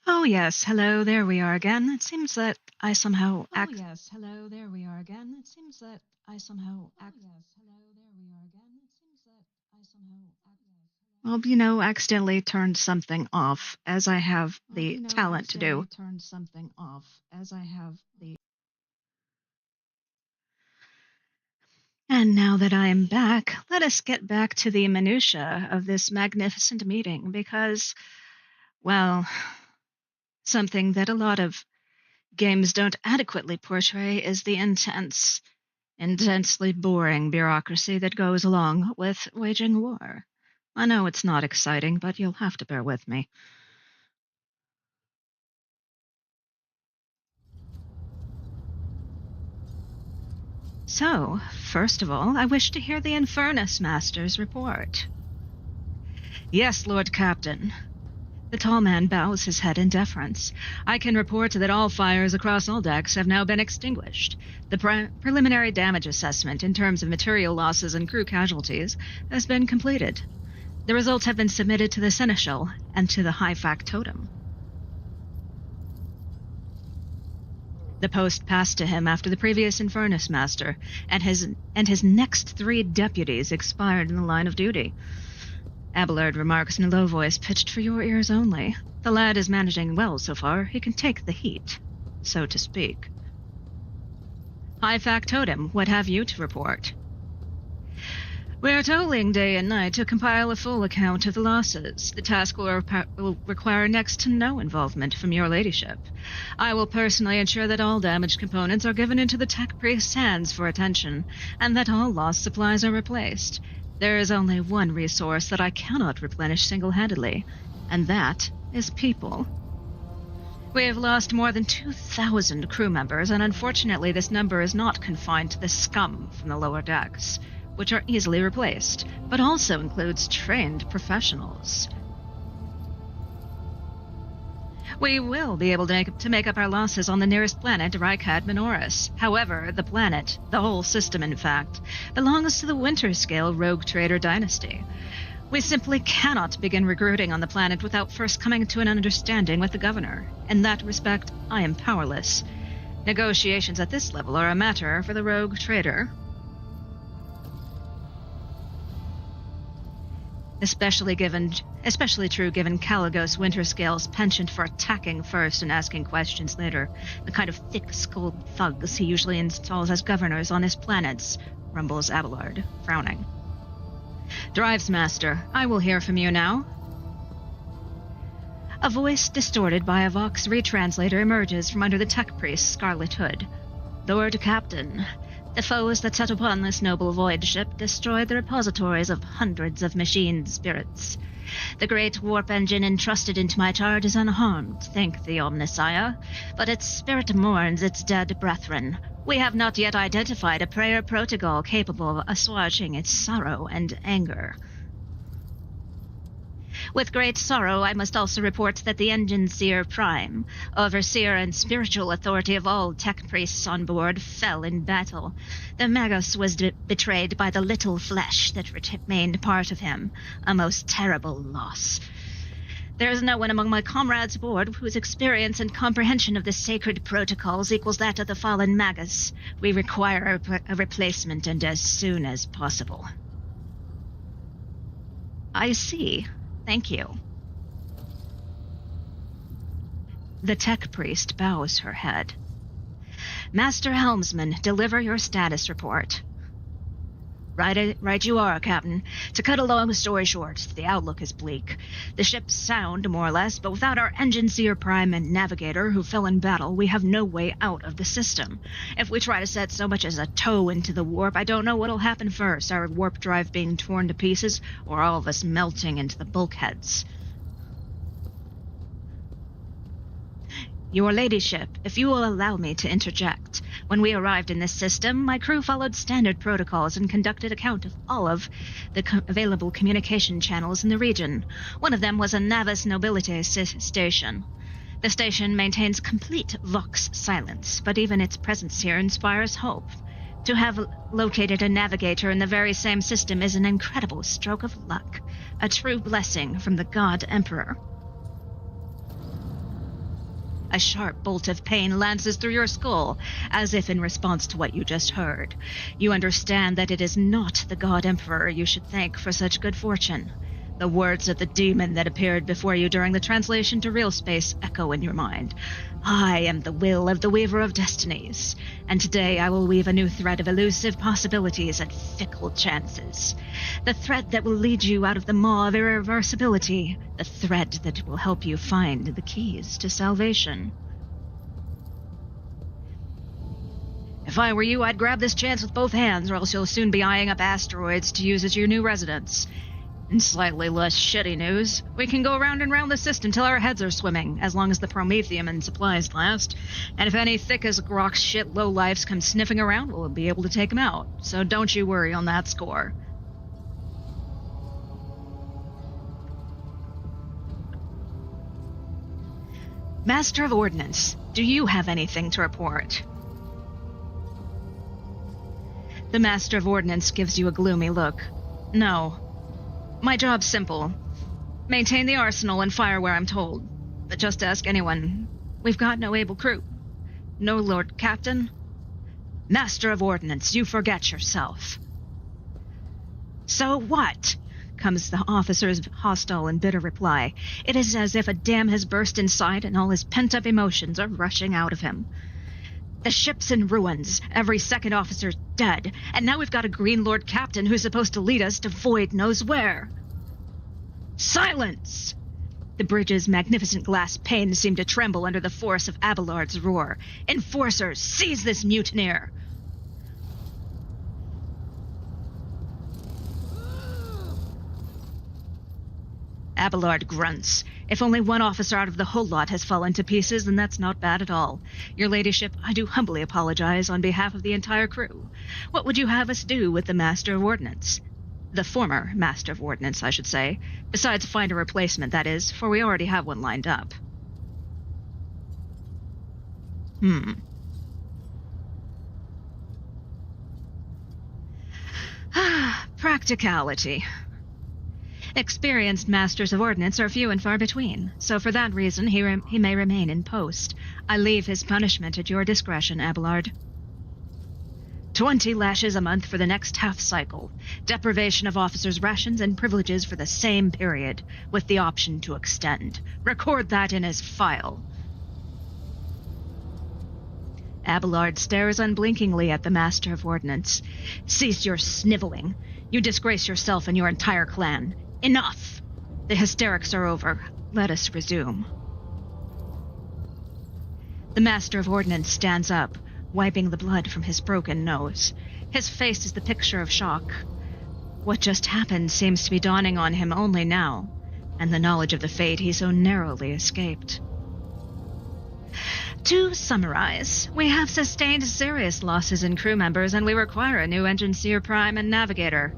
Oh yes, hello, there we are again. It seems that I somehow accidentally turned something off, as I have the talent to do. And now that I am back, let us get back to the minutiae of this magnificent meeting, because, well, something that a lot of games don't adequately portray is the intensely boring bureaucracy that goes along with waging war. I know it's not exciting, but you'll have to bear with me. So, first of all, I wish to hear the Infernus Master's report. Yes, Lord Captain. The tall man bows his head in deference. I can report that all fires across all decks have now been extinguished. The preliminary damage assessment in terms of material losses and crew casualties has been completed. The results have been submitted to the Seneschal and to the High Factotum. The post passed to him after the previous Infernus Master and his next 3 deputies expired in the line of duty. Abelard remarks in a low voice pitched for your ears only. The lad is managing well so far. He can take the heat, so to speak. High Factotum, what have you to report? We are toiling day and night to compile a full account of the losses. The task will require next to no involvement from your ladyship. I will personally ensure that all damaged components are given into the tech priest's hands for attention, and that all lost supplies are replaced. There is only one resource that I cannot replenish single-handedly, and that is people. We have lost more than 2,000 crew members, and unfortunately this number is not confined to the scum from the lower decks, which are easily replaced, but also includes trained professionals. We will be able to make up our losses on the nearest planet, Rykat Minoris. However, the planet, the whole system in fact, belongs to the Winterscale rogue trader dynasty. We simply cannot begin recruiting on the planet without first coming to an understanding with the governor. In that respect, I am powerless. Negotiations at this level are a matter for the rogue trader. Especially true given Caligos Winterscale's penchant for attacking first and asking questions later, the kind of thick-skulled thugs he usually installs as governors on his planets, rumbles Abelard, frowning. Drives Master, I will hear from you now. A voice distorted by a Vox retranslator emerges from under the tech priest's scarlet hood. Lord Captain, the foes that set upon this noble void ship destroyed the repositories of hundreds of machine spirits. The great warp engine entrusted into my charge is unharmed, thank the Omnissiah, but its spirit mourns its dead brethren. We have not yet identified a prayer protocol capable of assuaging its sorrow and anger. With great sorrow, I must also report that the Engine Seer Prime, overseer and spiritual authority of all tech priests on board, fell in battle. The Magus was betrayed by the little flesh that remained part of him, a most terrible loss. There is no one among my comrades aboard whose experience and comprehension of the sacred protocols equals that of the fallen Magus. We require a replacement, and as soon as possible. I see. Thank you. The tech priest bows her head. Master Helmsman, deliver your status report. Right you are, Captain. To cut a long story short, the outlook is bleak. The ship's sound, more or less, but without our Engine Seer Prime and Navigator, who fell in battle, we have no way out of the system. If we try to set so much as a toe into the warp, I don't know what'll happen first, our warp drive being torn to pieces, or all of us melting into the bulkheads. Your ladyship, if you will allow me to interject. When we arrived in this system, my crew followed standard protocols and conducted a count of all of the available communication channels in the region. One of them was a Navis Nobility station. The station maintains complete Vox silence, but even its presence here inspires hope. To have located a navigator in the very same system is an incredible stroke of luck, a true blessing from the God Emperor. A sharp bolt of pain lances through your skull, as if in response to what you just heard. You understand that it is not the God Emperor you should thank for such good fortune. The words of the demon that appeared before you during the translation to real space echo in your mind. I am the will of the Weaver of Destinies, and today I will weave a new thread of elusive possibilities and fickle chances. The thread that will lead you out of the maw of irreversibility, the thread that will help you find the keys to salvation. If I were you, I'd grab this chance with both hands, or else you'll soon be eyeing up asteroids to use as your new residence. In slightly less shitty news, we can go round and round the system till our heads are swimming, as long as the promethium and supplies last. And if any thick as rock shit lowlifes come sniffing around, we'll be able to take them out. So don't you worry on that score. Master of Ordnance, do you have anything to report? The Master of Ordnance gives you a gloomy look. No. My job's simple. Maintain the arsenal and fire where I'm told. But just ask anyone. We've got no able crew. No Lord Captain. Master of Ordnance, you forget yourself. So what? Comes the officer's hostile and bitter reply. It is as if a dam has burst inside and all his pent-up emotions are rushing out of him. The ship's in ruins, every second officer's dead, and now we've got a Green Lord Captain who's supposed to lead us to void knows where. Silence! The bridge's magnificent glass panes seem to tremble under the force of Abelard's roar. Enforcers, seize this mutineer! Abelard grunts. If only one officer out of the whole lot has fallen to pieces, then that's not bad at all. Your ladyship, I do humbly apologize on behalf of the entire crew. What would you have us do with the Master of Ordnance? The former Master of Ordnance, I should say. Besides find a replacement, that is, for we already have one lined up. Practicality. Experienced Masters of Ordnance are few and far between, so for that reason he may remain in post. I leave his punishment at your discretion, Abelard. 20 lashes a month for the next half cycle. Deprivation of officers' rations and privileges for the same period, with the option to extend. Record that in his file. Abelard stares unblinkingly at the Master of Ordnance. Cease your sniveling. You disgrace yourself and your entire clan. Enough! The hysterics are over. Let us resume. The Master of Ordnance stands up, wiping the blood from his broken nose. His face is the picture of shock. What just happened seems to be dawning on him only now, and the knowledge of the fate he so narrowly escaped. To summarize, we have sustained serious losses in crew members, and we require a new engineer prime and navigator.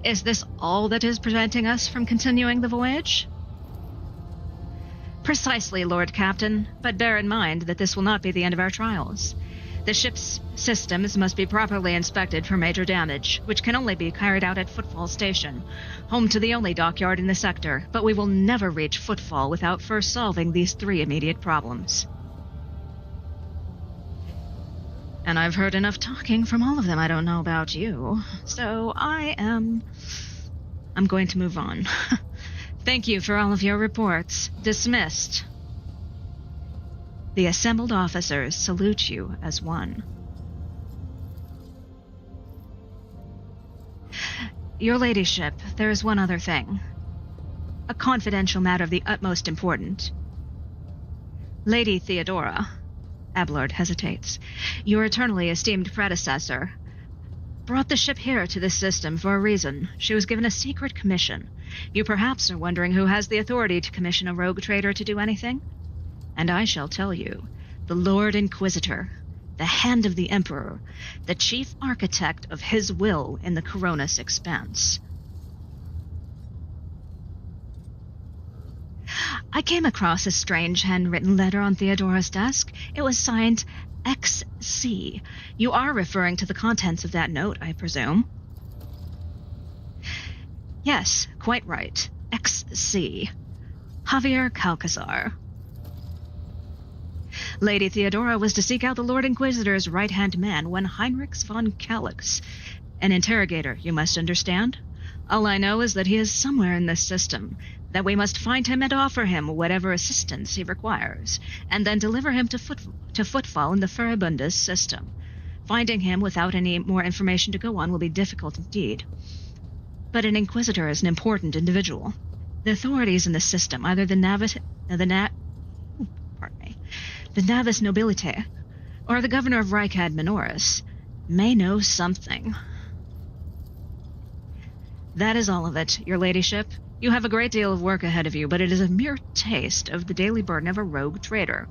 Is this all that is preventing us from continuing the voyage? Precisely, Lord Captain, but bear in mind that this will not be the end of our trials. The ship's systems must be properly inspected for major damage, which can only be carried out at Footfall Station, home to the only dockyard in the sector, but we will never reach Footfall without first solving these 3 immediate problems. And I've heard enough talking from all of them. I don't know about you. So I'm going to move on. Thank you for all of your reports. Dismissed. The assembled officers salute you as one. Your ladyship, there is one other thing. A confidential matter of the utmost importance. Lady Theodora, Abelard hesitates, your eternally esteemed predecessor, brought the ship here to this system for a reason. She was given a secret commission. You perhaps are wondering who has the authority to commission a rogue trader to do anything? And I shall tell you, the Lord Inquisitor, the hand of the Emperor, the chief architect of his will in the Coronis expanse. I came across a strange handwritten letter on Theodora's desk. It was signed XC. You are referring to the contents of that note, I presume? Yes, quite right. XC. Javier Calcazar. Lady Theodora was to seek out the Lord Inquisitor's right-hand man, one Heinrich von Calix. An interrogator, you must understand. All I know is that he is somewhere in this system, that we must find him and offer him whatever assistance he requires, and then deliver him to Footfall in the Furibundus system. Finding him without any more information to go on will be difficult indeed. But an Inquisitor is an important individual. The authorities in the system, either the Navis Nobilite, or the governor of Rykad Minoris, may know something. That is all of it, your ladyship. You have a great deal of work ahead of you, but it is a mere taste of the daily burden of a rogue trader.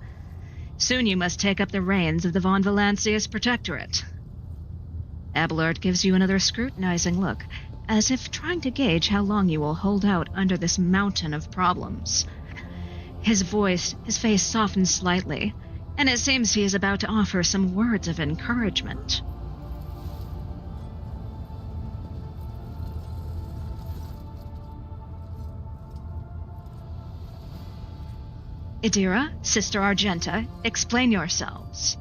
Soon you must take up the reins of the Von Valancius Protectorate. Abelard gives you another scrutinizing look, as if trying to gauge how long you will hold out under this mountain of problems. His face softens slightly, and it seems he is about to offer some words of encouragement. Idira, Sister Argenta, explain yourselves.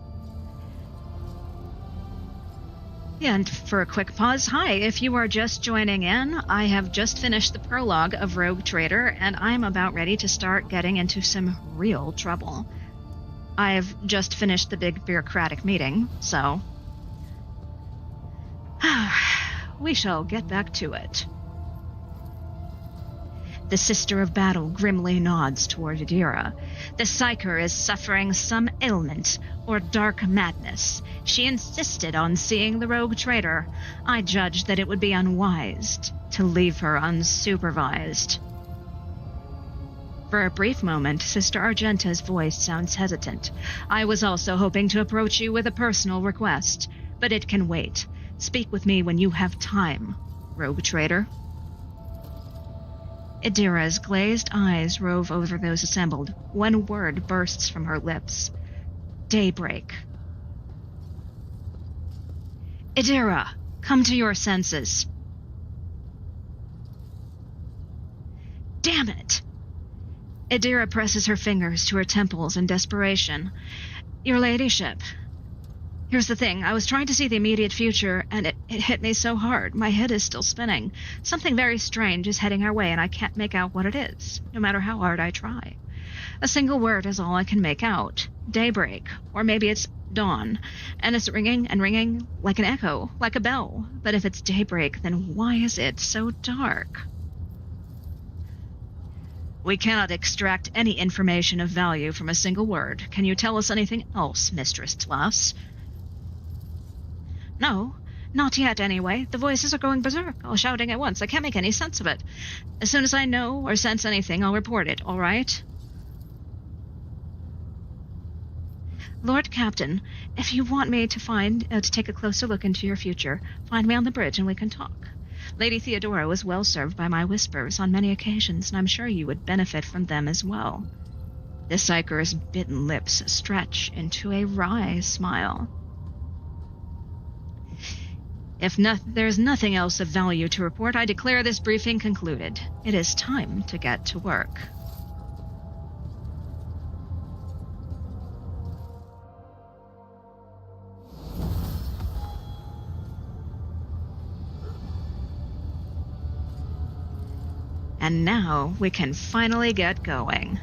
And for a quick pause, hi, if you are just joining in, I have just finished the prologue of Rogue Trader, and I'm about ready to start getting into some real trouble. I've just finished the big bureaucratic meeting, so we shall get back to it. The Sister of Battle grimly nods toward Idira. The Psyker is suffering some ailment or dark madness. She insisted on seeing the rogue trader. I judged that it would be unwise to leave her unsupervised. For a brief moment, Sister Argenta's voice sounds hesitant. I was also hoping to approach you with a personal request, but it can wait. Speak with me when you have time, rogue trader. Idira's glazed eyes rove over those assembled. One word bursts from her lips. Daybreak. Idira, come to your senses. Damn it! Idira presses her fingers to her temples in desperation. Your ladyship. Here's the thing, I was trying to see the immediate future, and it hit me so hard. My head is still spinning. Something very strange is heading our way, and I can't make out what it is, no matter how hard I try. A single word is all I can make out. Daybreak, or maybe it's dawn, and it's ringing and ringing like an echo, like a bell. But if it's daybreak, then why is it so dark? We cannot extract any information of value from a single word. Can you tell us anything else, Mistress Tlass? No, not yet anyway. The voices are going berserk, all shouting at once. I can't make any sense of it. As soon as I know or sense anything, I'll report it, all right? Lord Captain, if you want me to take a closer look into your future, find me on the bridge and we can talk. Lady Theodora was well served by my whispers on many occasions, and I'm sure you would benefit from them as well. The Psyker's bitten lips stretch into a wry smile. If there's nothing else of value to report, I declare this briefing concluded. It is time to get to work. And now we can finally get going.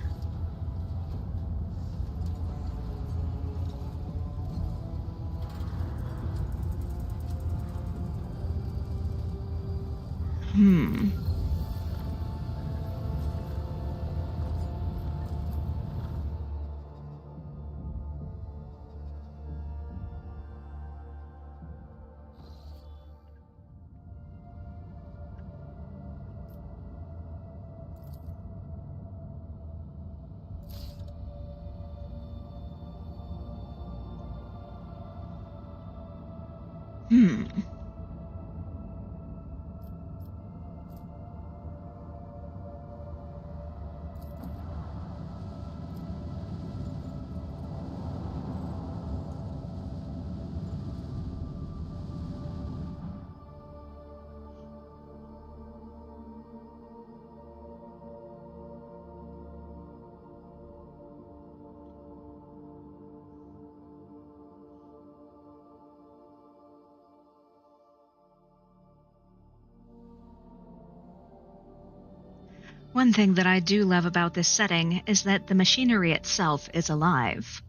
One thing that I do love about this setting is that the machinery itself is alive.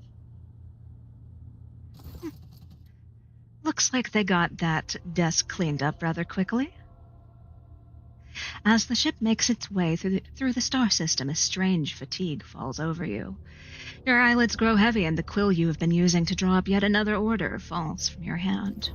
Looks like they got that desk cleaned up rather quickly. As the ship makes its way through the star system, a strange fatigue falls over you. Your eyelids grow heavy, and the quill you have been using to draw up yet another order falls from your hand.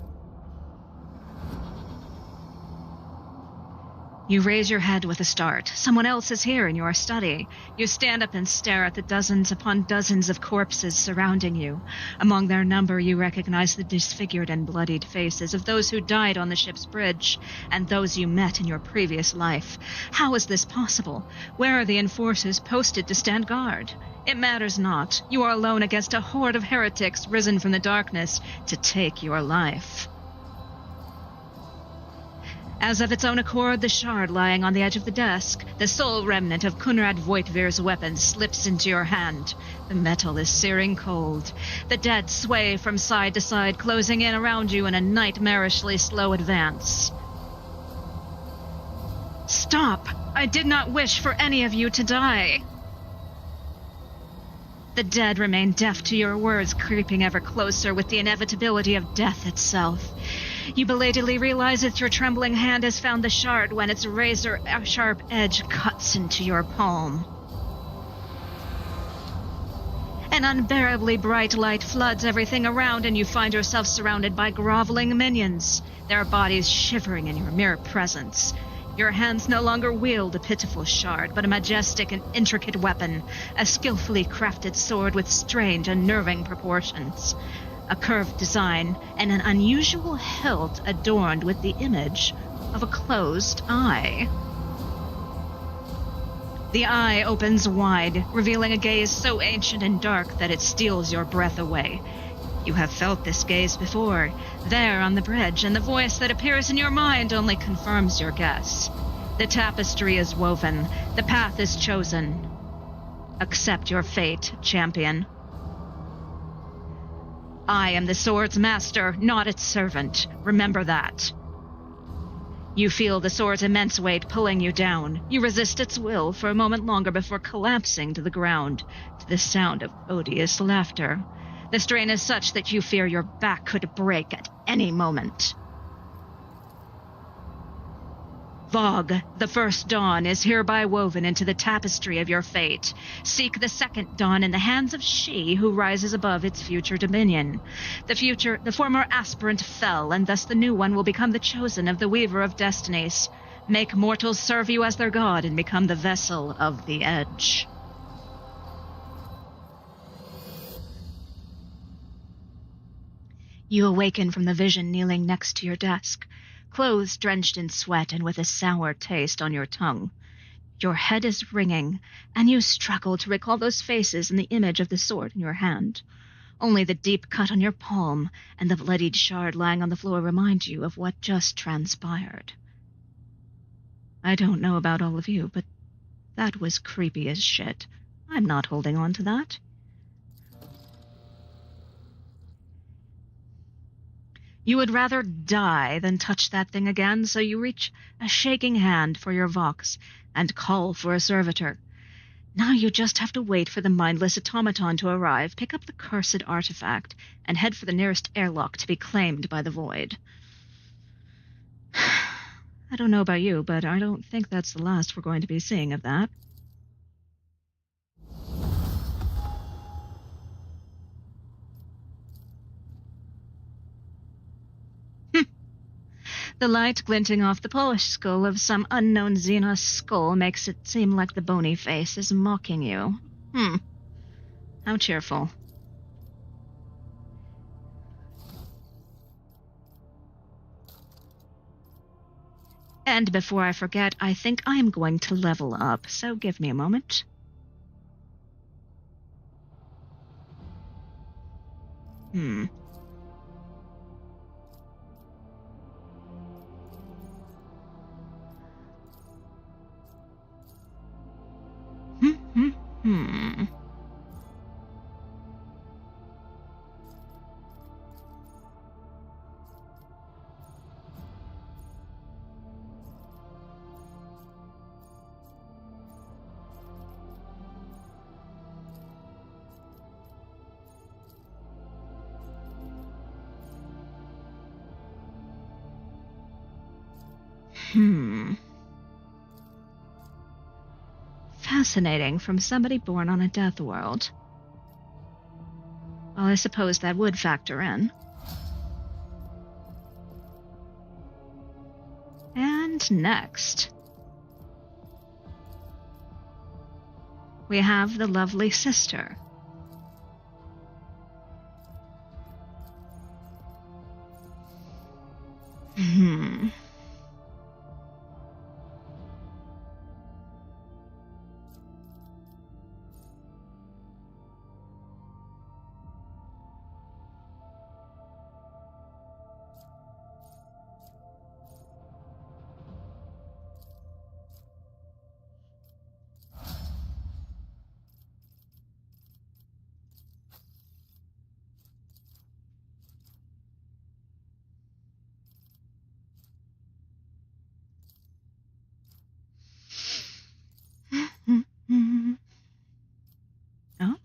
You raise your head with a start. Someone else is here in your study. You stand up and stare at the dozens upon dozens of corpses surrounding you. Among their number, you recognize the disfigured and bloodied faces of those who died on the ship's bridge, and those you met in your previous life. How is this possible? Where are the enforcers posted to stand guard? It matters not. You are alone against a horde of heretics risen from the darkness to take your life. As of its own accord, the shard lying on the edge of the desk, the sole remnant of Kunrad Voitvir's weapon, slips into your hand. The metal is searing cold. The dead sway from side to side, closing in around you in a nightmarishly slow advance. Stop! I did not wish for any of you to die. The dead remain deaf to your words, creeping ever closer with the inevitability of death itself. You belatedly realize that your trembling hand has found the shard when its razor-sharp edge cuts into your palm. An unbearably bright light floods everything around, and you find yourself surrounded by groveling minions, their bodies shivering in your mere presence. Your hands no longer wield a pitiful shard, but a majestic and intricate weapon, a skillfully crafted sword with strange, unnerving proportions. A curved design, and an unusual hilt adorned with the image of a closed eye. The eye opens wide, revealing a gaze so ancient and dark that it steals your breath away. You have felt this gaze before, there on the bridge, and the voice that appears in your mind only confirms your guess. The tapestry is woven, the path is chosen. Accept your fate, champion. I am the sword's master, not its servant. Remember that. You feel the sword's immense weight pulling you down. You resist its will for a moment longer before collapsing to the ground to the sound of odious laughter. The strain is such that you fear your back could break at any moment. Vogue, the first dawn, is hereby woven into the tapestry of your fate. Seek the second dawn in the hands of she who rises above its future dominion. The former aspirant fell, and thus the new one will become the chosen of the Weaver of Destinies. Make mortals serve you as their god and become the vessel of the Edge. You awaken from the vision kneeling next to your desk, clothes drenched in sweat and with a sour taste on your tongue. Your head is ringing, and you struggle to recall those faces and the image of the sword in your hand. Only the deep cut on your palm and the bloodied shard lying on the floor remind you of what just transpired. I don't know about all of you, but that was creepy as shit. I'm not holding on to that. You would rather die than touch that thing again, so you reach a shaking hand for your vox and call for a servitor. Now you just have to wait for the mindless automaton to arrive, pick up the cursed artifact, and head for the nearest airlock to be claimed by the void. I don't know about you, but I don't think that's the last we're going to be seeing of that. The light glinting off the polished skull of some unknown Xenos skull makes it seem like the bony face is mocking you. How cheerful. And before I forget, I think I am going to level up, so give me a moment. Fascinating from somebody born on a death world. Well, I suppose that would factor in. And next, we have the lovely sister.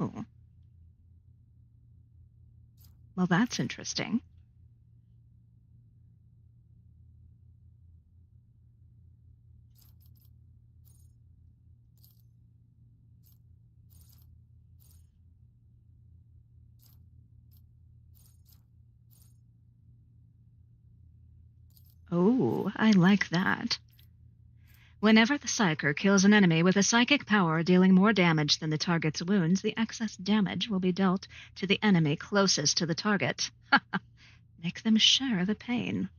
Oh. Well, that's interesting. Oh, I like that. Whenever the Psyker kills an enemy with a psychic power dealing more damage than the target's wounds, the excess damage will be dealt to the enemy closest to the target. Make them share the pain.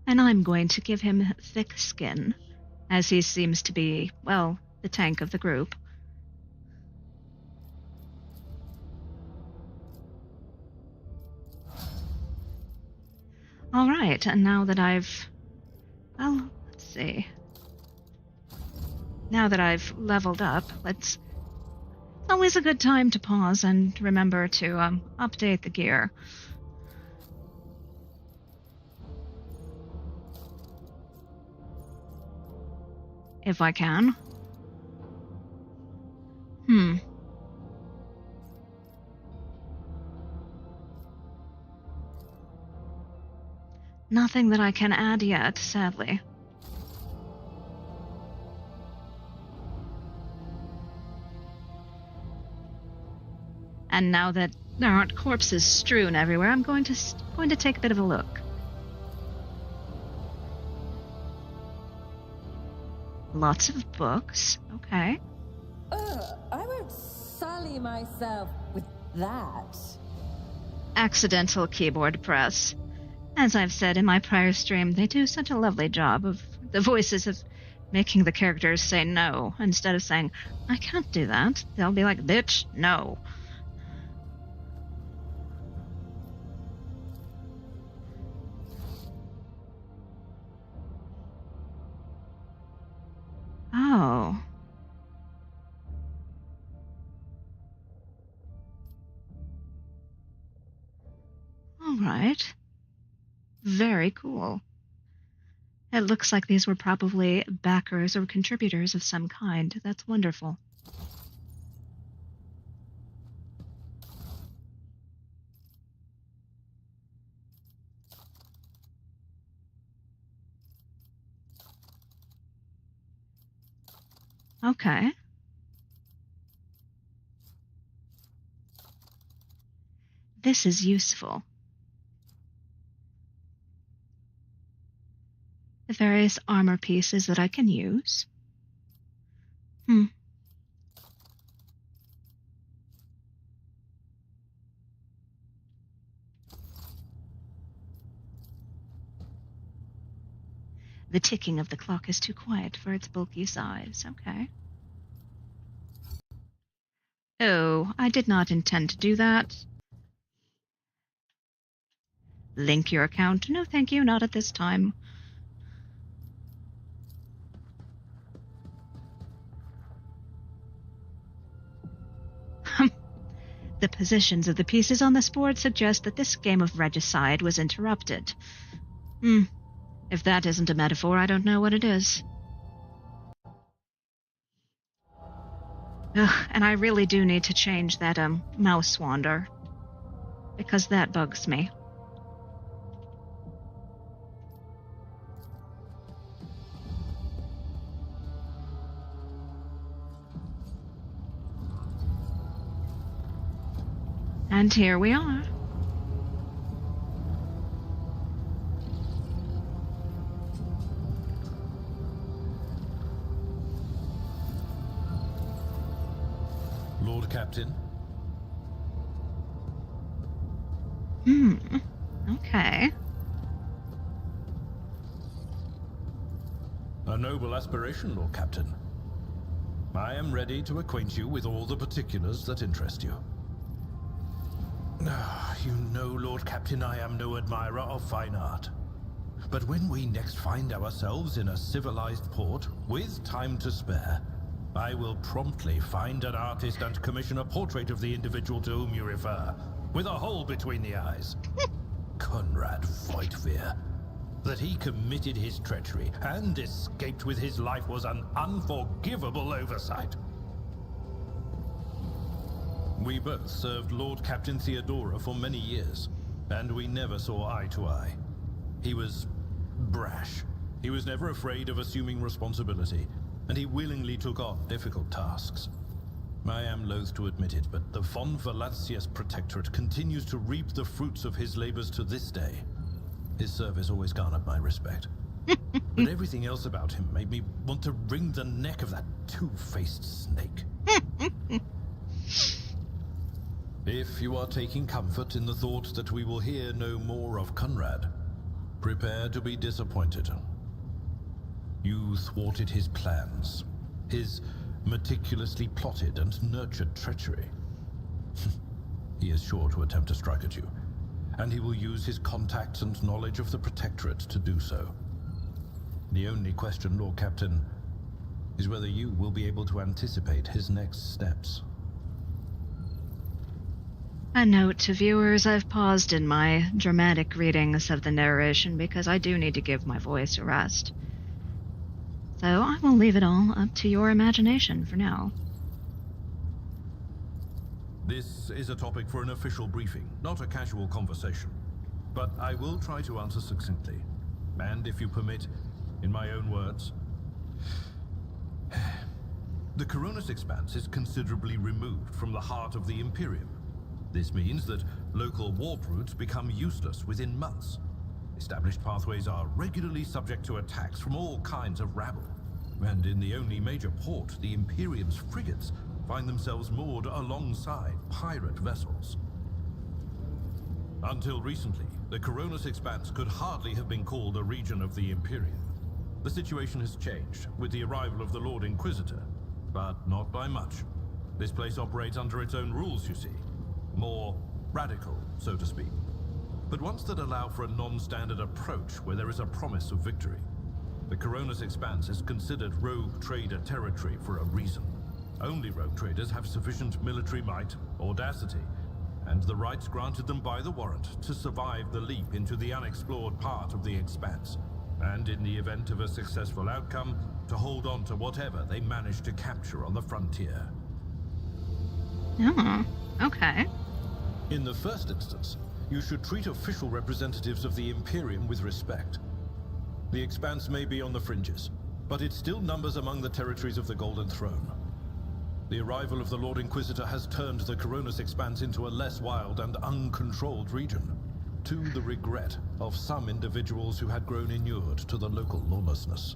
And I'm going to give him thick skin, as he seems to be, well, the tank of the group. All right, and now that well, let's see. Now that I've leveled up, it's always a good time to pause and remember to update the gear. If I can. Nothing that I can add yet, sadly. And now that there aren't corpses strewn everywhere, I'm going to take a bit of a look. Lots of books. Okay. I won't sully myself with that. Accidental keyboard press. As I've said in my prior stream, they do such a lovely job of the voices of making the characters say no instead of saying, I can't do that. They'll be like, bitch, no. Oh. All right. Very cool. It looks like these were probably backers or contributors of some kind. That's wonderful. Okay. This is useful. The various armor pieces that I can use. The ticking of the clock is too quiet for its bulky size. Okay. Oh, I did not intend to do that. Link your account. No, thank you, not at this time. The positions of the pieces on this board suggest that this game of regicide was interrupted. If that isn't a metaphor, I don't know what it is. Ugh, and I really do need to change that mouse wander, because that bugs me. And here we are. Lord Captain? Okay. A noble aspiration, Lord Captain. I am ready to acquaint you with all the particulars that interest you. You know, Lord Captain, I am no admirer of fine art. But when we next find ourselves in a civilized port, with time to spare, I will promptly find an artist and commission a portrait of the individual to whom you refer, with a hole between the eyes. Conrad Voigtveer. That he committed his treachery and escaped with his life was an unforgivable oversight. We both served Lord Captain Theodora for many years, and we never saw eye to eye. He was brash. He was never afraid of assuming responsibility, and he willingly took on difficult tasks. I am loath to admit it, but the von Valancius Protectorate continues to reap the fruits of his labors to this day. His service always garnered my respect. But everything else about him made me want to wring the neck of that two-faced snake. If you are taking comfort in the thought that we will hear no more of Conrad, prepare to be disappointed. You thwarted his plans, his meticulously plotted and nurtured treachery. He is sure to attempt to strike at you, and he will use his contacts and knowledge of the Protectorate to do so. The only question, Lord Captain, is whether you will be able to anticipate his next steps. A note to viewers, I've paused in my dramatic readings of the narration because I do need to give my voice a rest. So I will leave it all up to your imagination for now. This is a topic for an official briefing, not a casual conversation. But I will try to answer succinctly. And if you permit, in my own words. The Coronis Expanse is considerably removed from the heart of the Imperium. This means that local warp routes become useless within months. Established pathways are regularly subject to attacks from all kinds of rabble. And in the only major port, the Imperium's frigates find themselves moored alongside pirate vessels. Until recently, the Coronis Expanse could hardly have been called a region of the Imperium. The situation has changed with the arrival of the Lord Inquisitor, but not by much. This place operates under its own rules, you see. More radical, so to speak. But ones that allow for a non-standard approach where there is a promise of victory. The Coronis Expanse is considered rogue trader territory for a reason. Only rogue traders have sufficient military might, audacity, and the rights granted them by the warrant to survive the leap into the unexplored part of the Expanse, and in the event of a successful outcome, to hold on to whatever they manage to capture on the frontier. Oh, okay. In the first instance, you should treat official representatives of the Imperium with respect. The Expanse may be on the fringes, but it still numbers among the territories of the Golden Throne. The arrival of the Lord Inquisitor has turned the Coronis Expanse into a less wild and uncontrolled region, to the regret of some individuals who had grown inured to the local lawlessness.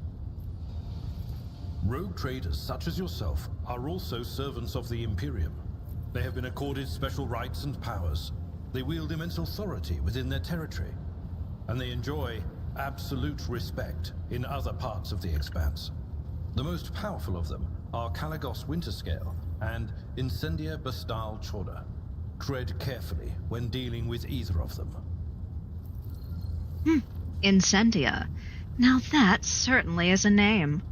Rogue traders such as yourself are also servants of the Imperium. They have been accorded special rights and powers. They wield immense authority within their territory, and they enjoy absolute respect in other parts of the Expanse. The most powerful of them are Kalagos Winterscale and Incendia Bastal Chorda. Tread carefully when dealing with either of them. Incendia. Now that certainly is a name.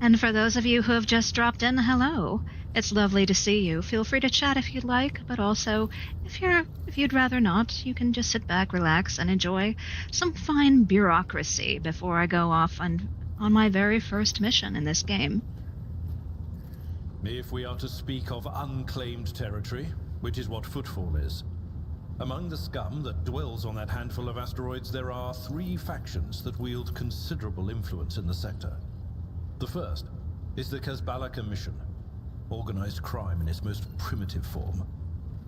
And for those of you who have just dropped in, hello. It's lovely to see you. Feel free to chat if you'd like, but also, if you'd rather not, you can just sit back, relax, and enjoy some fine bureaucracy before I go off on my very first mission in this game. If we are to speak of unclaimed territory, which is what Footfall is, among the scum that dwells on that handful of asteroids, there are 3 factions that wield considerable influence in the sector. The first is the Kazbala Commission, organized crime in its most primitive form.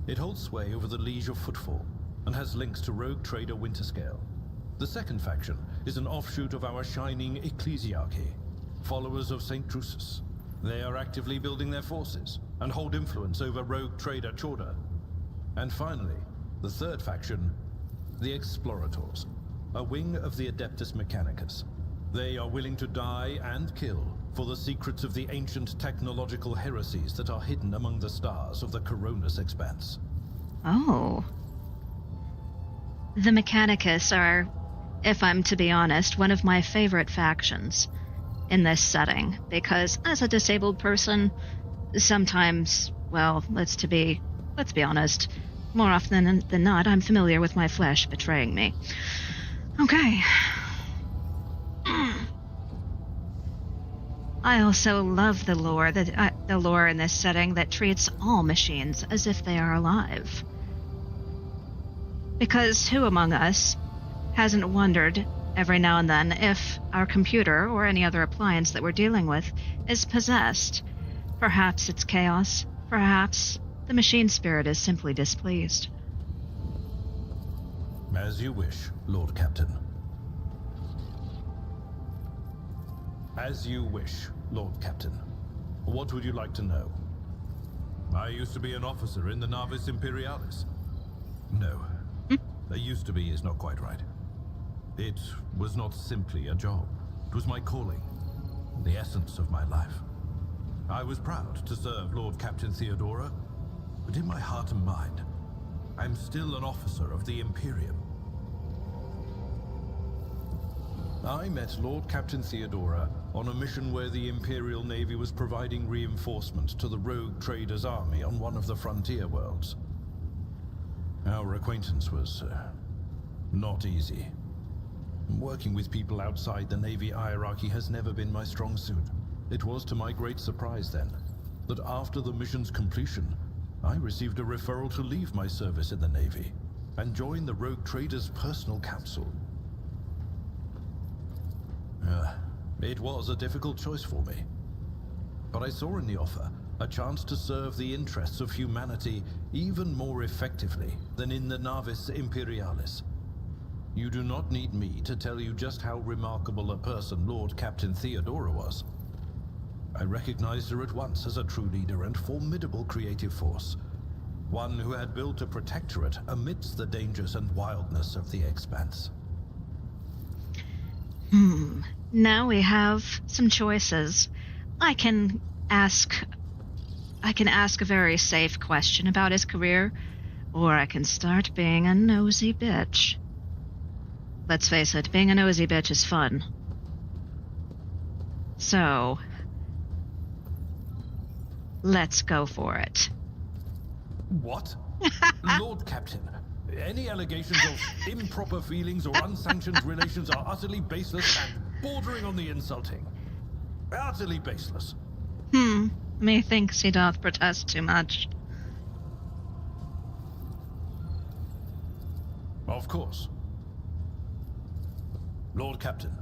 It holds sway over the Liege of Footfall and has links to rogue trader Winterscale. The second faction is an offshoot of our shining ecclesiarchy, followers of St. Drusus. They are actively building their forces and hold influence over rogue trader Chorda. And finally, the third faction, the Explorators, a wing of the Adeptus Mechanicus. They are willing to die and kill for the secrets of the ancient technological heresies that are hidden among the stars of the Coronis expanse. Oh. The Mechanicus are, if I'm to be honest, one of my favorite factions in this setting, because as a disabled person, sometimes, well, let's be honest, more often than not, I'm familiar with my flesh betraying me. Okay. I also love the lore in this setting that treats all machines as if they are alive. Because who among us hasn't wondered every now and then if our computer or any other appliance that we're dealing with is possessed? Perhaps it's chaos. Perhaps the machine spirit is simply displeased. As you wish, Lord Captain. As you wish, Lord Captain. What would you like to know? I used to be an officer in the Navis Imperialis. No. Used to be is not quite right. It was not simply a job. It was my calling, the essence of my life. I was proud to serve Lord Captain Theodora, but in my heart and mind, I'm still an officer of the Imperium. I met Lord Captain Theodora on a mission where the Imperial Navy was providing reinforcements to the rogue trader's army on one of the frontier worlds. Our acquaintance was not easy. Working with people outside the Navy hierarchy has never been my strong suit. It was to my great surprise then, that after the mission's completion, I received a referral to leave my service in the Navy and join the rogue trader's personal council. It was a difficult choice for me, but I saw in the offer a chance to serve the interests of humanity even more effectively than in the Navis Imperialis. You do not need me to tell you just how remarkable a person Lord Captain Theodora was. I recognized her at once as a true leader and formidable creative force, one who had built a protectorate amidst the dangers and wildness of the expanse. Now we have some choices. I can ask a very safe question about his career, or I can start being a nosy bitch. Let's face it, being a nosy bitch is fun. So, let's go for it. What? Lord Captain, any allegations of improper feelings or unsanctioned relations are utterly baseless and bordering on the insulting. Utterly baseless. Methinks he doth protest too much. Of course. Lord Captain.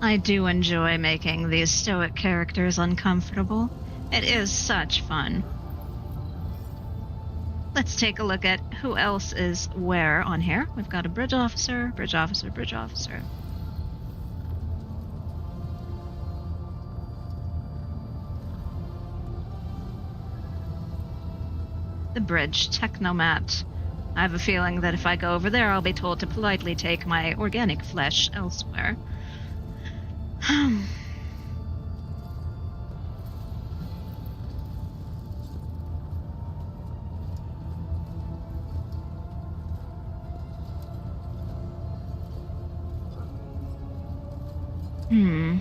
I do enjoy making these stoic characters uncomfortable. It is such fun. Let's take a look at who else is where on here. We've got a bridge officer, bridge officer, bridge officer. The bridge technomat. I have a feeling that if I go over there, I'll be told to politely take my organic flesh elsewhere. Hmm.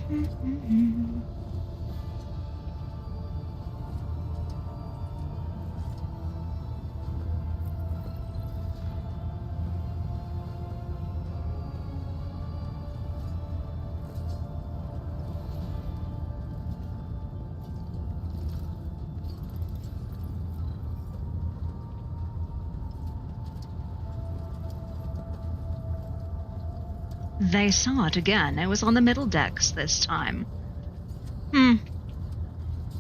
They saw it again. It was on the middle decks this time.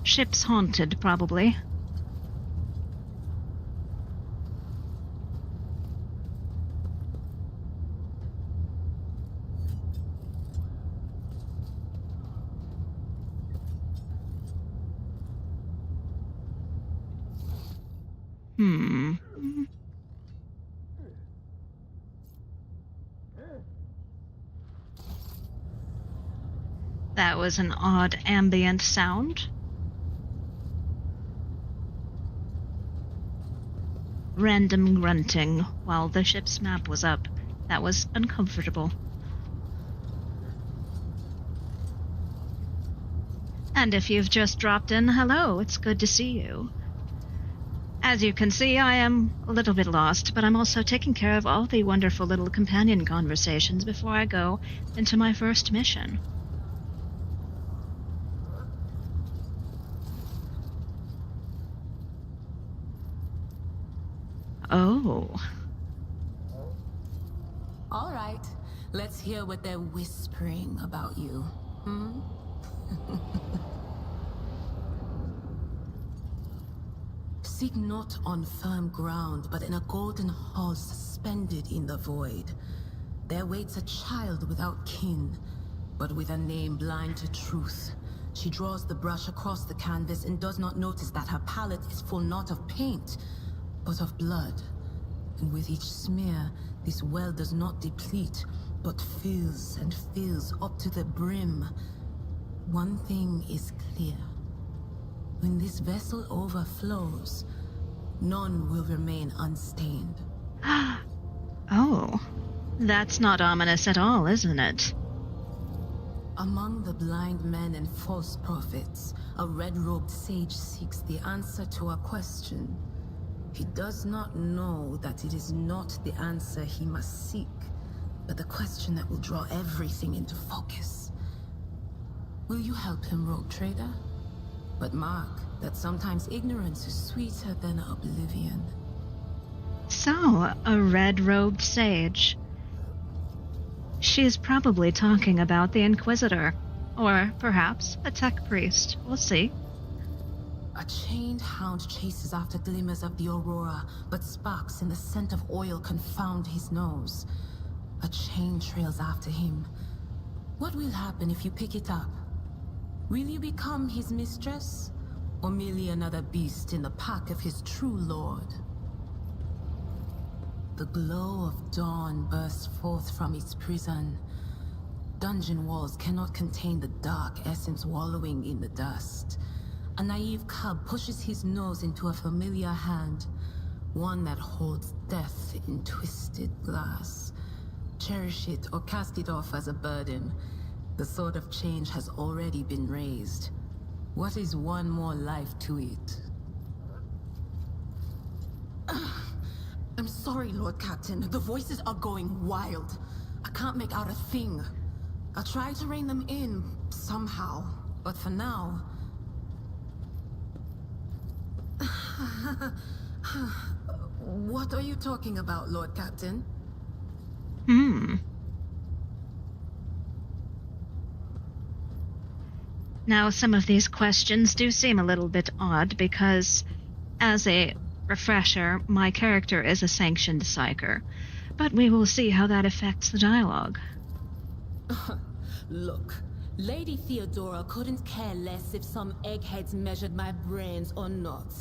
Ship's haunted, probably. That was an odd ambient sound. Random grunting while the ship's map was up. That was uncomfortable. And if you've just dropped in, hello, it's good to see you. As you can see, I am a little bit lost, but I'm also taking care of all the wonderful little companion conversations before I go into my first mission. Oh. All right, let's hear what they're whispering about you. Seek not on firm ground, but in a golden hall suspended in the void. There waits a child without kin, but with a name blind to truth. She draws the brush across the canvas and does not notice that her palette is full not of paint, but of blood. And with each smear, this well does not deplete, but fills and fills up to the brim. One thing is clear. When this vessel overflows, none will remain unstained. Oh, that's not ominous at all, isn't it? Among the blind men and false prophets, a red-robed sage seeks the answer to a question. He does not know that it is not the answer he must seek, but the question that will draw everything into focus. Will you help him, rogue trader? But mark that sometimes ignorance is sweeter than oblivion. So, a red-robed sage. She's probably talking about the Inquisitor. Or perhaps a tech priest. We'll see. A chained hound chases after glimmers of the aurora, but sparks in the scent of oil confound his nose. A chain trails after him. What will happen if you pick it up? Will you become his mistress? Or merely another beast in the pack of his true lord? The glow of dawn bursts forth from its prison. Dungeon walls cannot contain the dark essence wallowing in the dust. A naive cub pushes his nose into a familiar hand, one that holds death in twisted glass. Cherish it or cast it off as a burden. The sword of change has already been raised. What is one more life to it? I'm sorry, Lord Captain. The voices are going wild. I can't make out a thing. I'll try to rein them in, somehow. But for now... What are you talking about, Lord Captain? Now, some of these questions do seem a little bit odd because, as a refresher, my character is a sanctioned psyker. But we will see how that affects the dialogue. Look, Lady Theodora couldn't care less if some eggheads measured my brains or not.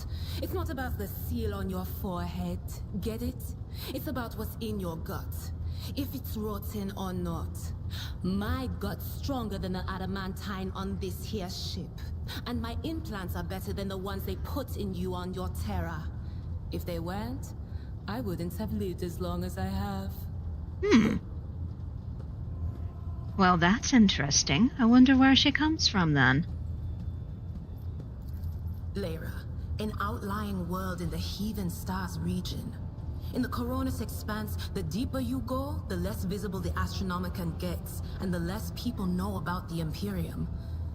It's not about the seal on your forehead, get it? It's about what's in your gut. If it's rotten or not. My gut's stronger than the adamantine on this here ship. And my implants are better than the ones they put in you on your Terra. If they weren't, I wouldn't have lived as long as I have. Well, that's interesting. I wonder where she comes from then. Lyra, an outlying world in the Heathen Stars region. In the Coronis Expanse, the deeper you go, the less visible the Astronomicon gets, and the less people know about the Imperium.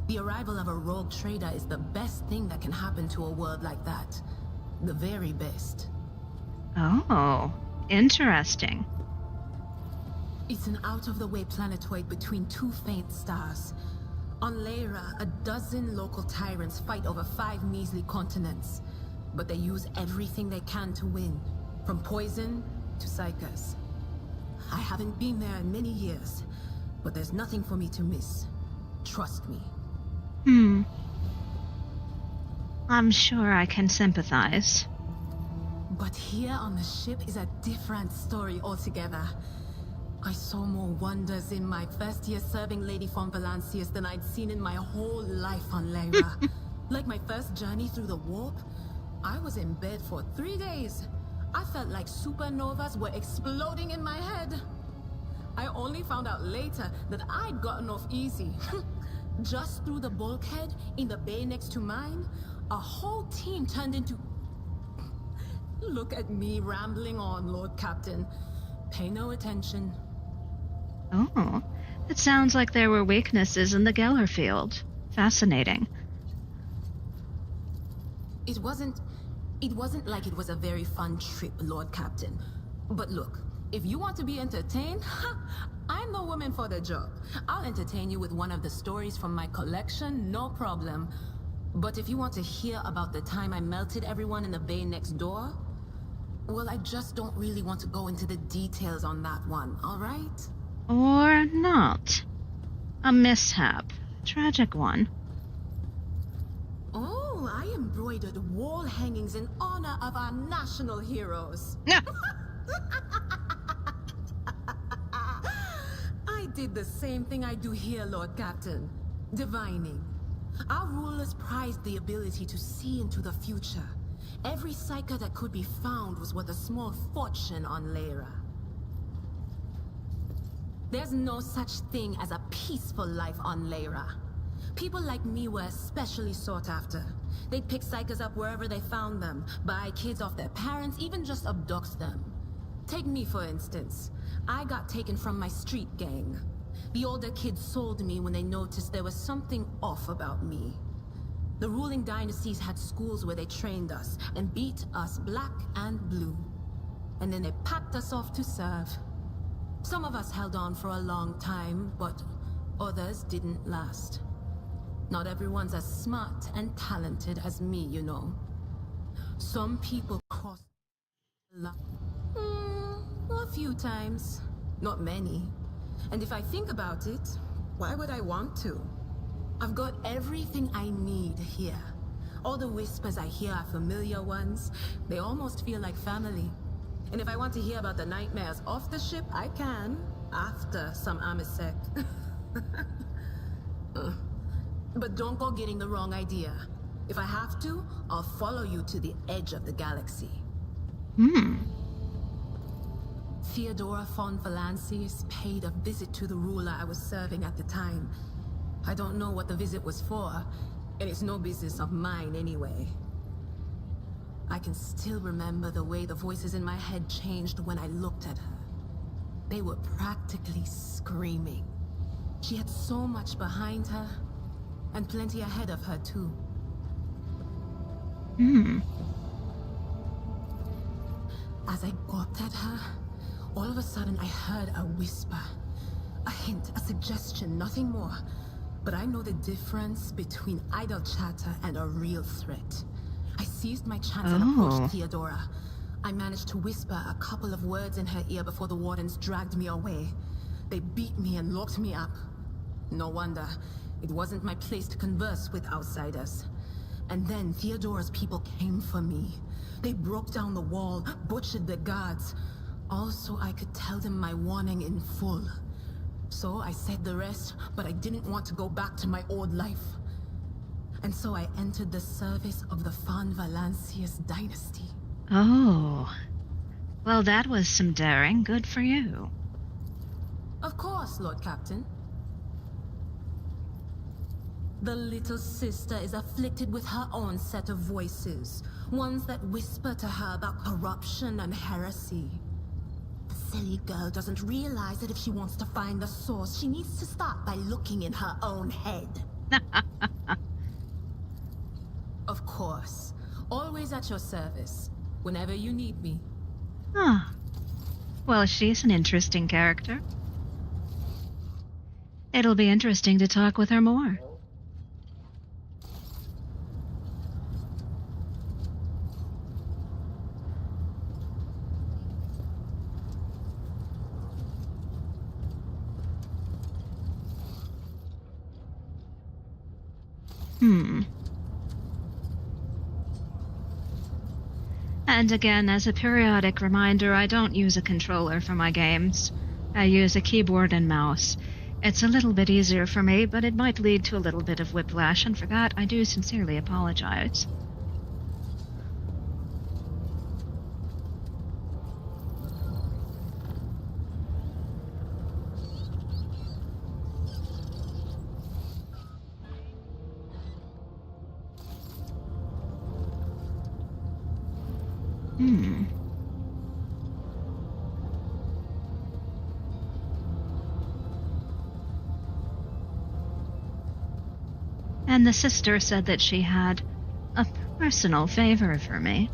The arrival of a rogue trader is the best thing that can happen to a world like that. The very best. Oh, interesting. It's an out-of-the-way planetoid between two faint stars. On Lyra, a dozen local tyrants fight over 5 measly continents. But they use everything they can to win, from poison to psychers. I haven't been there in many years, but there's nothing for me to miss. Trust me. I'm sure I can sympathize. But here on the ship is a different story altogether. I saw more wonders in my first year serving Lady von Valancius than I'd seen in my whole life on Lyra. Like my first journey through the warp, I was in bed for 3 days. I felt like supernovas were exploding in my head. I only found out later that I'd gotten off easy. Just through the bulkhead in the bay next to mine, a whole team turned into... Look at me rambling on, Lord Captain. Pay no attention. Oh, it sounds like there were weaknesses in the Geller field. Fascinating. It wasn't like it was a very fun trip, Lord Captain. But look, if you want to be entertained, I'm the woman for the job. I'll entertain you with one of the stories from my collection, no problem. But if you want to hear about the time I melted everyone in the bay next door, well, I just don't really want to go into the details on that one, all right? Or not. A mishap. Tragic one. Oh, I embroidered wall hangings in honor of our national heroes. No. I did the same thing I do here, Lord Captain. Divining. Our rulers prized the ability to see into the future. Every psyker that could be found was worth a small fortune on Lyra. There's no such thing as a peaceful life on Lyra. People like me were especially sought after. They'd pick psychers up wherever they found them, buy kids off their parents, even just abduct them. Take me, for instance. I got taken from my street gang. The older kids sold me when they noticed there was something off about me. The ruling dynasties had schools where they trained us and beat us black and blue. And then they packed us off to serve. Some of us held on for a long time, but others didn't last. Not everyone's as smart and talented as me, you know. Some people cross the line. A few times. Not many. And if I think about it, why would I want to? I've got everything I need here. All the whispers I hear are familiar ones. They almost feel like family. And if I want to hear about the nightmares off the ship, I can. After some Amisec. But don't go getting the wrong idea. If I have to, I'll follow you to the edge of the galaxy. Theodora von Valancius paid a visit to the ruler I was serving at the time. I don't know what the visit was for, and it's no business of mine anyway. I can still remember the way the voices in my head changed when I looked at her. They were practically screaming. She had so much behind her, and plenty ahead of her too. As I gawped at her, all of a sudden I heard a whisper. A hint, a suggestion, nothing more. But I know the difference between idle chatter and a real threat. I seized my chance and approached Theodora. I managed to whisper a couple of words in her ear before the wardens dragged me away. They beat me and locked me up. No wonder. It wasn't my place to converse with outsiders. And then Theodora's people came for me. They broke down the wall, butchered the guards. Also, I could tell them my warning in full. So I said the rest, but I didn't want to go back to my old life. And so I entered the service of the von Valancius dynasty. Oh. Well, that was some daring. Good for you. Of course, Lord Captain. The little sister is afflicted with her own set of voices, ones that whisper to her about corruption and heresy. The silly girl doesn't realize that if she wants to find the source, she needs to start by looking in her own head. Of course, always at your service, whenever you need me. Ah, well, she's an interesting character. It'll be interesting to talk with her more. And again, as a periodic reminder, I don't use a controller for my games. I use a keyboard and mouse. It's a little bit easier for me, but it might lead to a little bit of whiplash, and for that, I do sincerely apologize. And the sister said that she had a personal favor for me.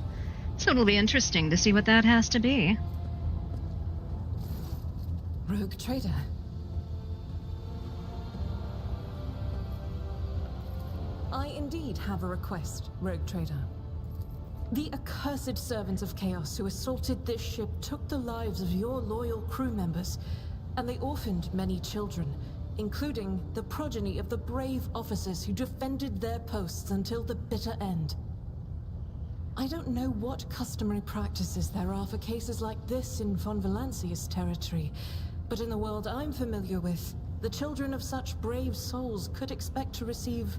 So it'll be interesting to see what that has to be. Rogue Trader. I indeed have a request, Rogue Trader. The accursed servants of Chaos who assaulted this ship took the lives of your loyal crew members, and they orphaned many children, including the progeny of the brave officers who defended their posts until the bitter end. I don't know what customary practices there are for cases like this in Von Valancius territory, but in the world I'm familiar with, the children of such brave souls could expect to receive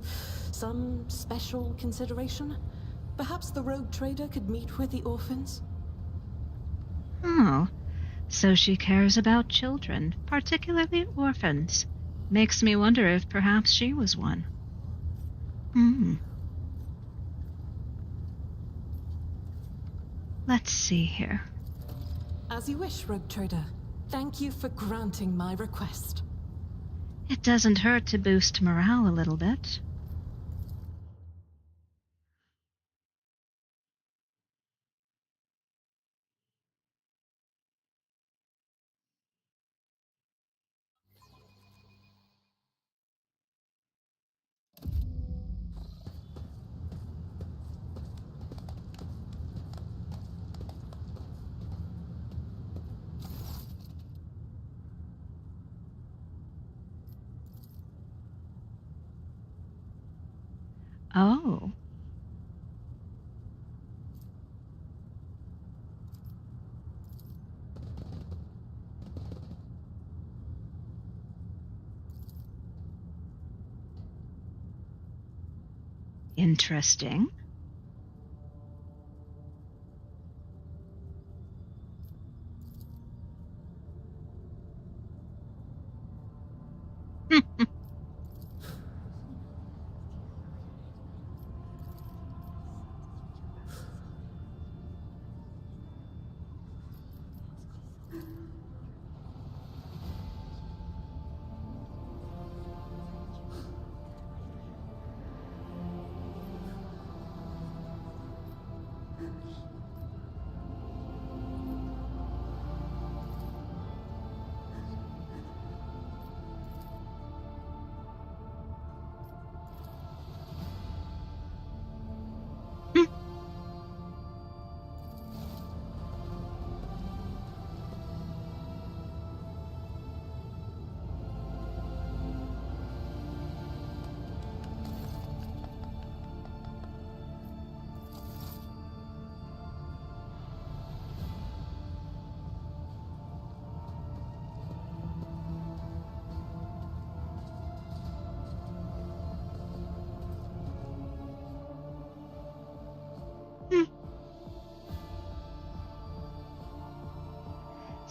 some special consideration. Perhaps the Rogue Trader could meet with the orphans? Oh, so she cares about children, particularly orphans. Makes me wonder if perhaps she was one. Let's see here. As you wish, Rogue Trader. Thank you for granting my request. It doesn't hurt to boost morale a little bit. Oh. Interesting.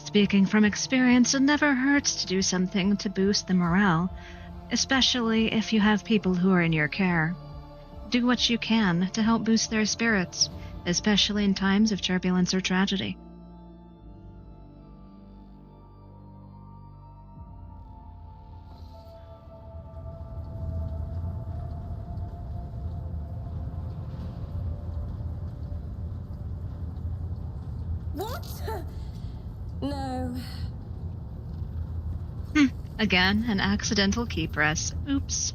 Speaking from experience, it never hurts to do something to boost the morale. especially if you have people who are in your care. Do what you can to help boost their spirits, especially in times of turbulence or tragedy. What? No. Again, an accidental key press. Oops.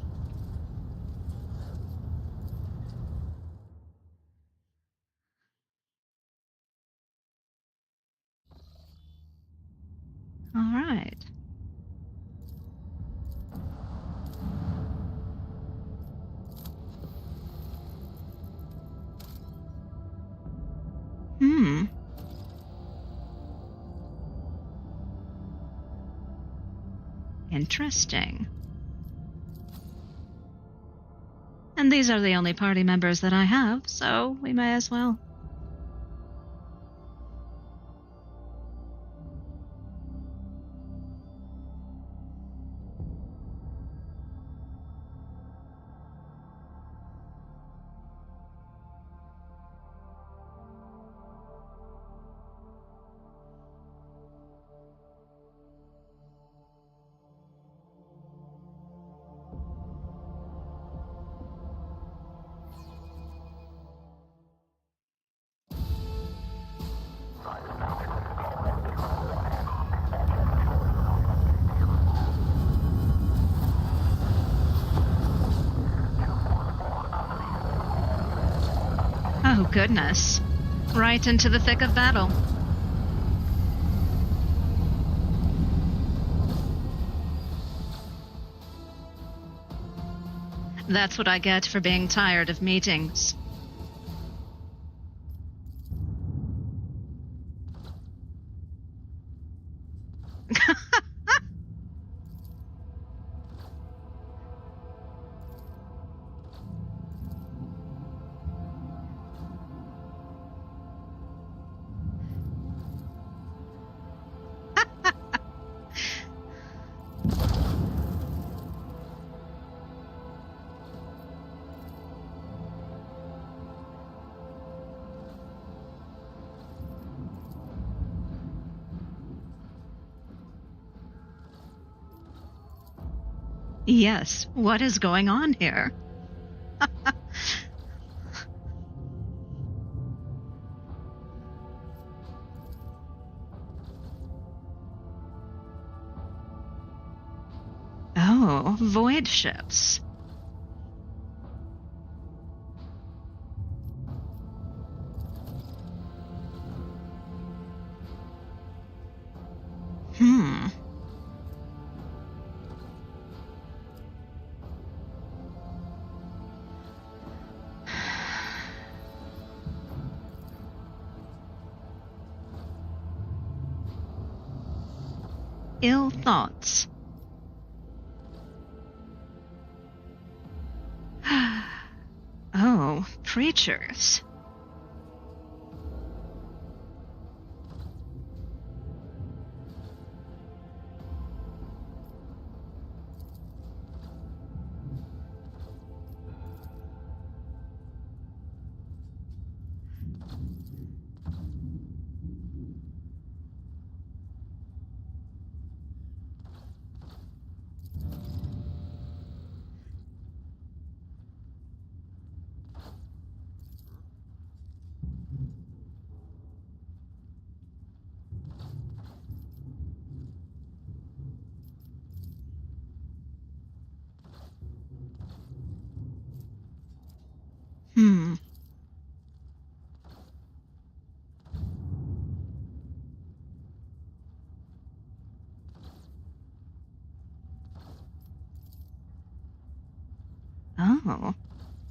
All right. Interesting. And these are the only party members that I have, so we may as well. Oh, goodness. Right into the thick of battle. That's what I get for being tired of meetings. Yes, what is going on here? Oh, void ships. Ill thoughts. Oh, preachers. Oh,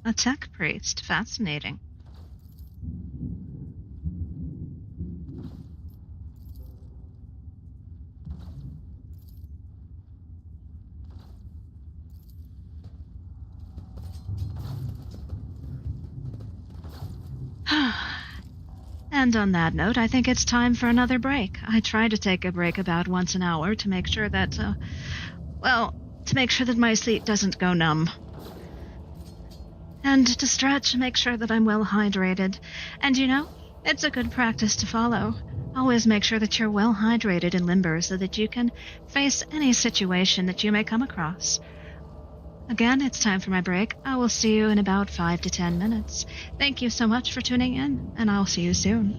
a tech priest. Fascinating. And on that note, I think it's time for another break. I try to take a break about once an hour to make sure that, well, to make sure that my seat doesn't go numb. And to stretch, make sure that I'm well hydrated. And it's a good practice to follow. Always make sure that you're well hydrated and limber so that you can face any situation that you may come across. Again, it's time for my break. I will see you in about 5 to 10 minutes. Thank you so much for tuning in, and I'll see you soon.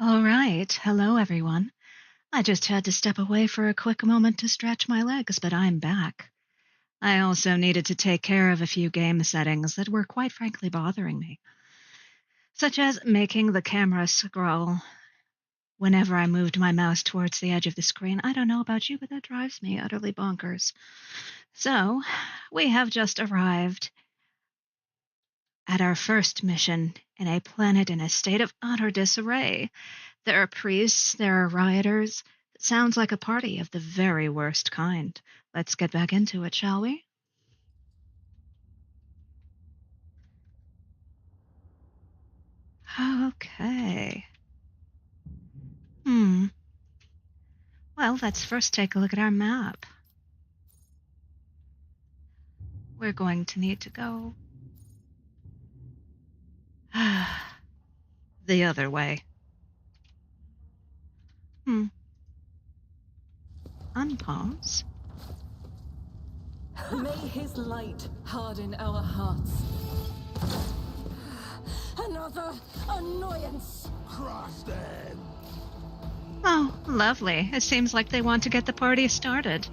All right. Hello, everyone. I just had to step away for a quick moment to stretch my legs, but I'm back. I also needed to take care of a few game settings that were quite frankly bothering me, such as making the camera scroll whenever I moved my mouse towards the edge of the screen. I don't know about you, but that drives me utterly bonkers. So, we have just arrived at our first mission in a planet in a state of utter disarray. There are priests, there are rioters. It sounds like a party of the very worst kind. Let's get back into it, shall we? Okay. Well, let's first take a look at our map. We're going to need to go the other way. Unpause. May his light harden our hearts. Another annoyance. Cross them. Oh, lovely. It seems like they want to get the party started.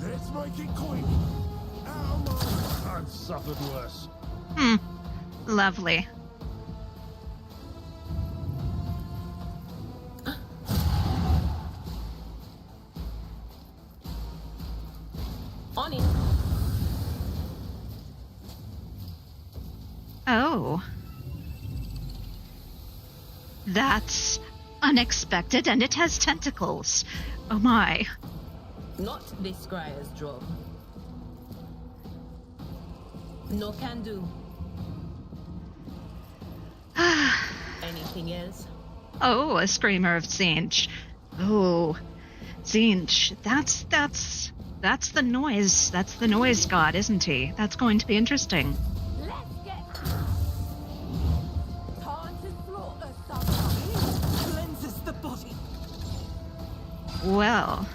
Let's make it quick. Ow, I've suffered worse. Lovely. On it. Oh. That's unexpected, and it has tentacles. Oh my. Not this scryer's job. No can do. Anything else? Oh, a screamer of Zinch. Oh, Zinch. That's the noise. That's the noise god, isn't he? That's going to be interesting. Let's get time to slaughter somebody. Cleanses the body. Well,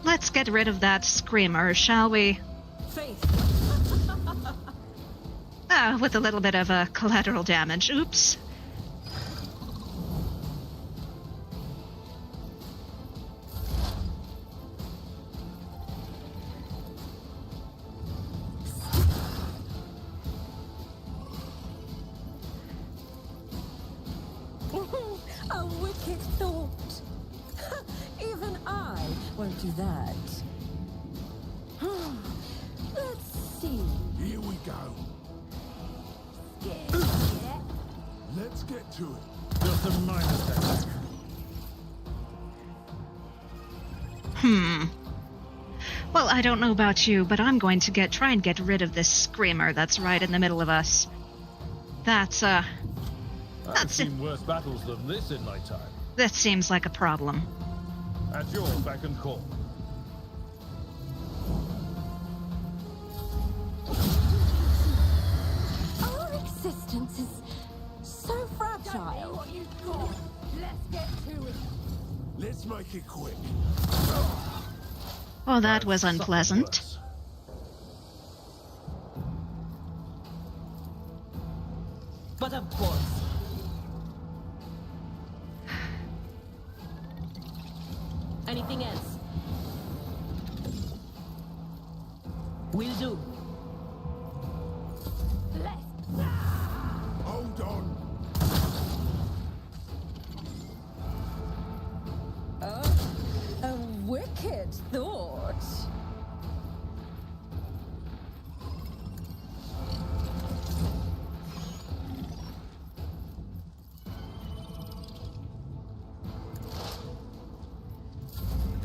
let's get rid of that screamer, shall we? Faith. With a little bit of collateral damage. Oops. A wicked thought. Even I won't do that. Let's see. Here we go. Yeah. Let's get to it. Just a minor setback. Well, I don't know about you, but I'm going to try and get rid of this screamer that's right in the middle of us. I've seen worse battles than this in my time. That seems like a problem. At your beck and call. Our existence is so fragile. What you've got. Let's get to it. Let's make it quick. Oh, that was unpleasant. Worse. But of course. Anything else? Will do. Let's. Hold on. A wicked thought.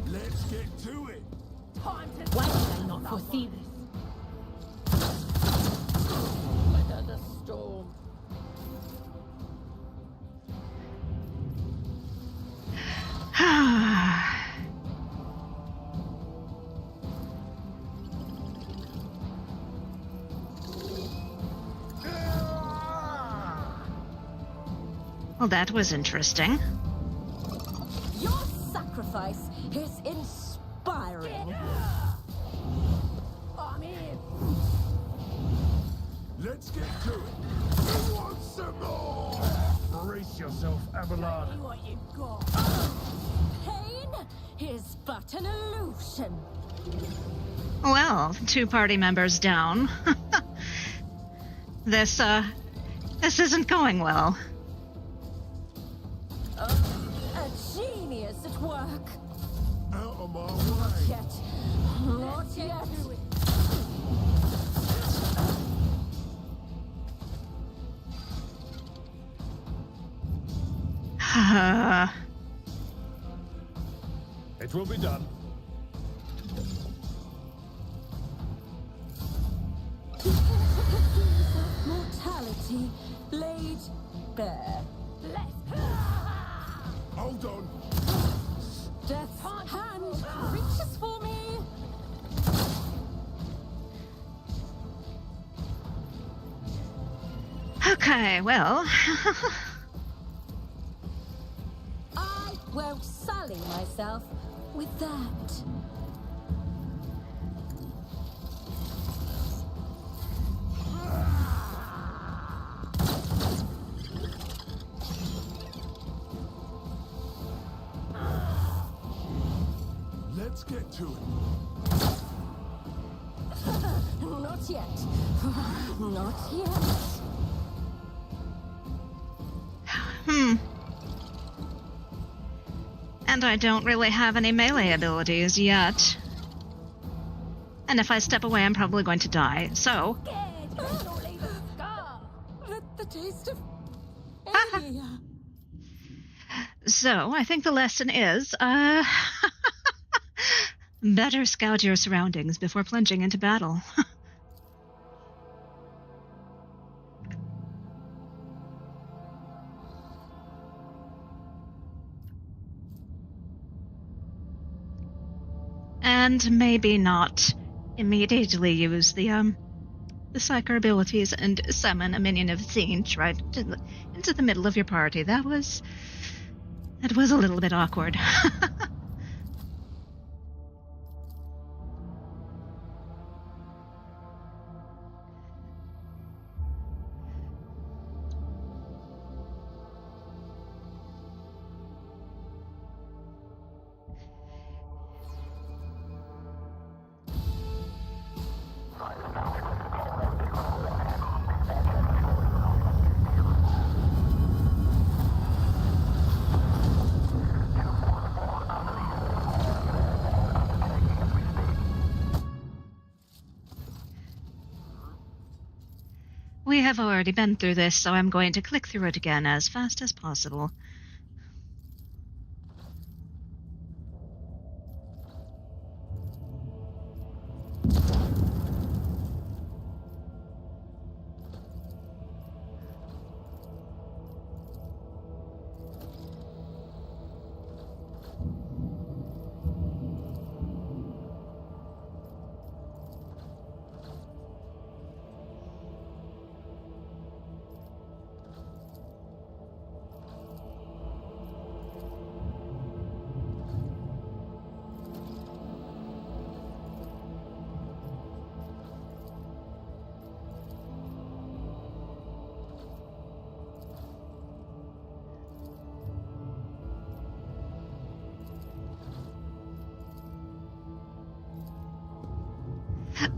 Let's get to it. Why did I not foresee this? Well, that was interesting. Your sacrifice is inspiring. I'm in. Let's get to it. Who wants some more? Brace yourself, Abelard. See what you've got. Pain is but an illusion. Well, 2 party members down. This isn't going well. A genius at work. Out of my Not way. yet. Not yet. It will be done. Mortality laid bare. Hold on. Death's hand reaches for me. Okay, well. I won't sully myself with that. Let's get to it. Not yet. Not yet. And I don't really have any melee abilities yet. And if I step away, I'm probably going to die. So, Don't leave a scar. The taste of air. so I think the lesson is, better scout your surroundings before plunging into battle. And maybe not immediately use the psyker abilities and summon a minion of siege right into the middle of your party. That was a little bit awkward. We have already been through this, so I'm going to click through it again as fast as possible.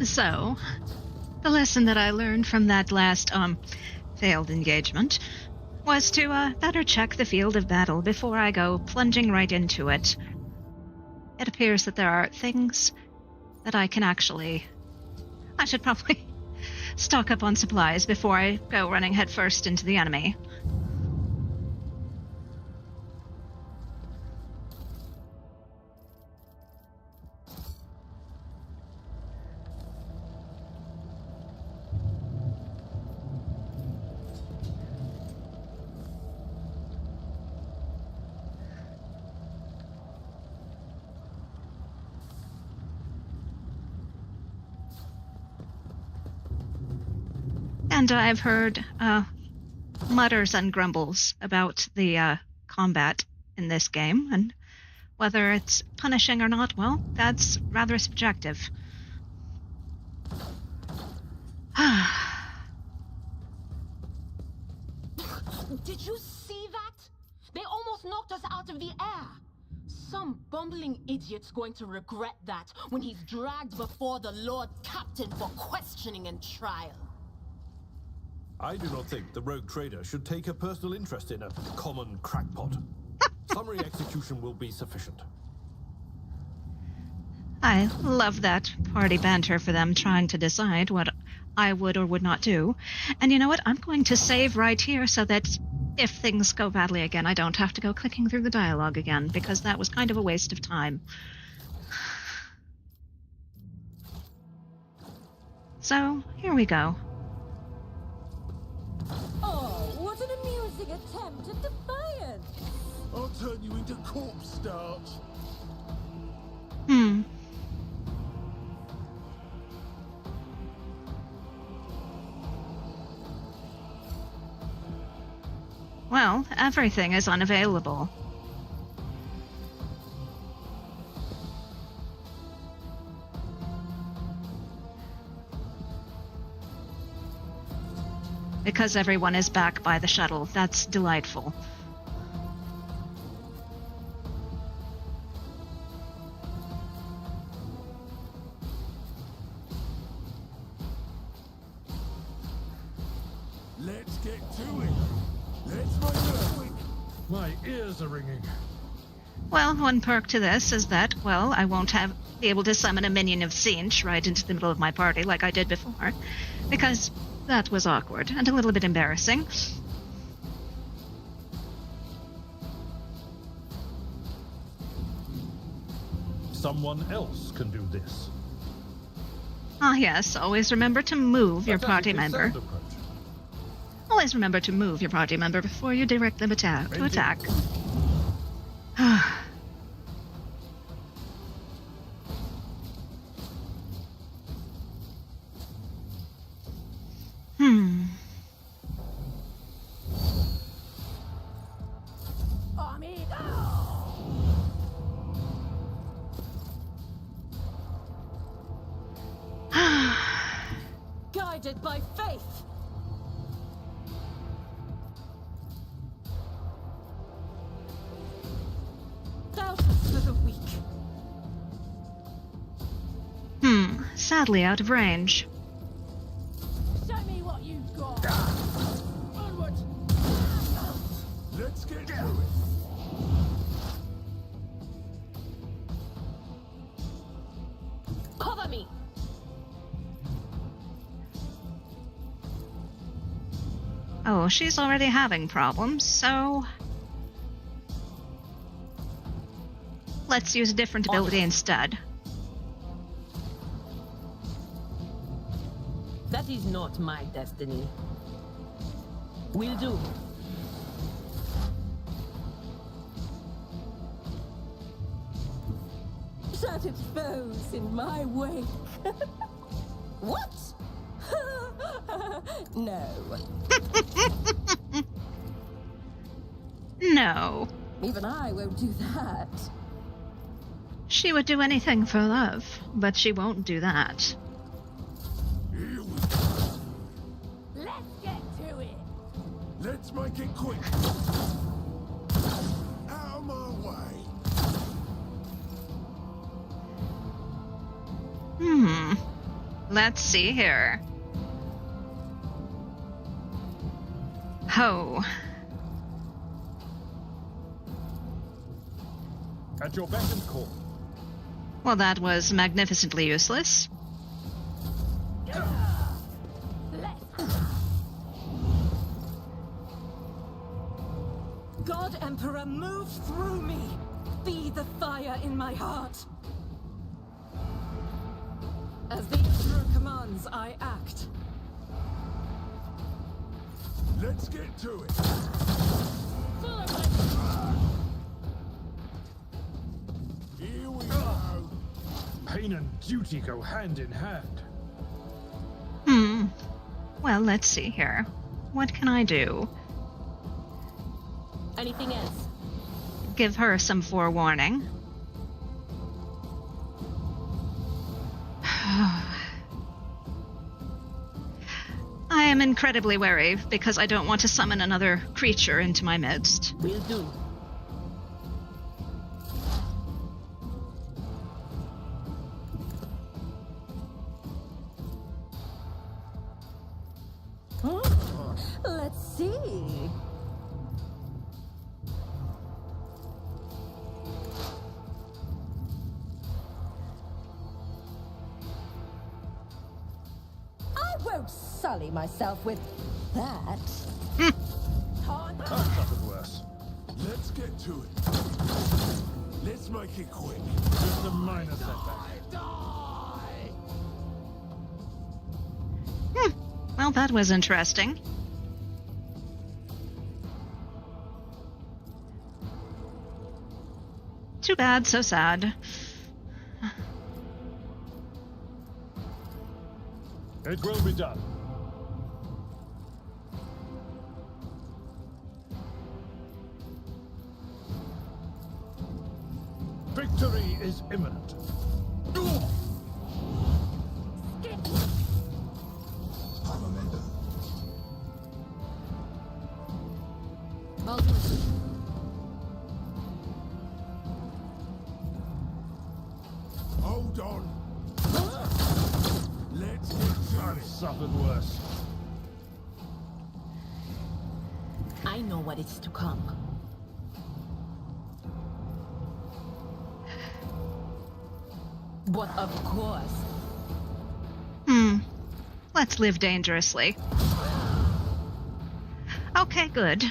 So, the lesson that I learned from that last, failed engagement was to, better check the field of battle before I go plunging right into it. It appears that there are things that I should probably stock up on supplies before I go running headfirst into the enemy. And I've heard mutters and grumbles about the combat in this game, and whether it's punishing or not, well, that's rather subjective. Did you see that? They almost knocked us out of the air. Some bumbling idiot's going to regret that when he's dragged before the Lord Captain for questioning and trial. I do not think the rogue trader should take a personal interest in a common crackpot. Summary execution will be sufficient. I love that party banter for them trying to decide what I would or would not do. And you know what? I'm going to save right here so that if things go badly again, I don't have to go clicking through the dialogue again, because that was kind of a waste of time. So, here we go. Oh, what an amusing attempt at defiance! I'll turn you into corpse starch. Well, everything is unavailable. Because everyone is back by the shuttle. That's delightful. Let's get to it. Let's make it quick. My ears are ringing. Well, one perk to this is that, well, I won't be able to summon a minion of Tzeentch right into the middle of my party like I did before, because that was awkward and a little bit embarrassing. Someone else can do this. Ah, yes, always remember to move your party member. Always remember to move your party member before you direct them to attack. Guided by faith. Doubters for the weak. Sadly out of range. Show me what you've got! Onward! Let's get to it. Cover me! Oh, she's already having problems, so let's use a different ability instead. That is not my destiny. Will do. Shut its foes in my wake. What? No. No. Even I won't do that. She would do anything for love, but she won't do that. Here we go. Let's get to it. Let's make it quick. Out of my way. Let's see here. Ho. At your beck and call. Well, that was magnificently useless. God Emperor, move through me. Be the fire in my heart. As the Emperor commands, I act. Let's get to it. Here we go. Pain and duty go hand in hand. Well, let's see here. What can I do? Anything else? Give her some forewarning. I am incredibly wary because I don't want to summon another creature into my midst. Will do. Let's see. I won't sully myself with that. That's nothing worse. Let's get to it. Let's make it quick. Just a minor setback. Well, that was interesting. Too bad, so sad. It will be done. Victory is imminent. Hold on. Let's get to I've it. suffered worse. I know what is to come. But of course, Let's live dangerously. Okay, good.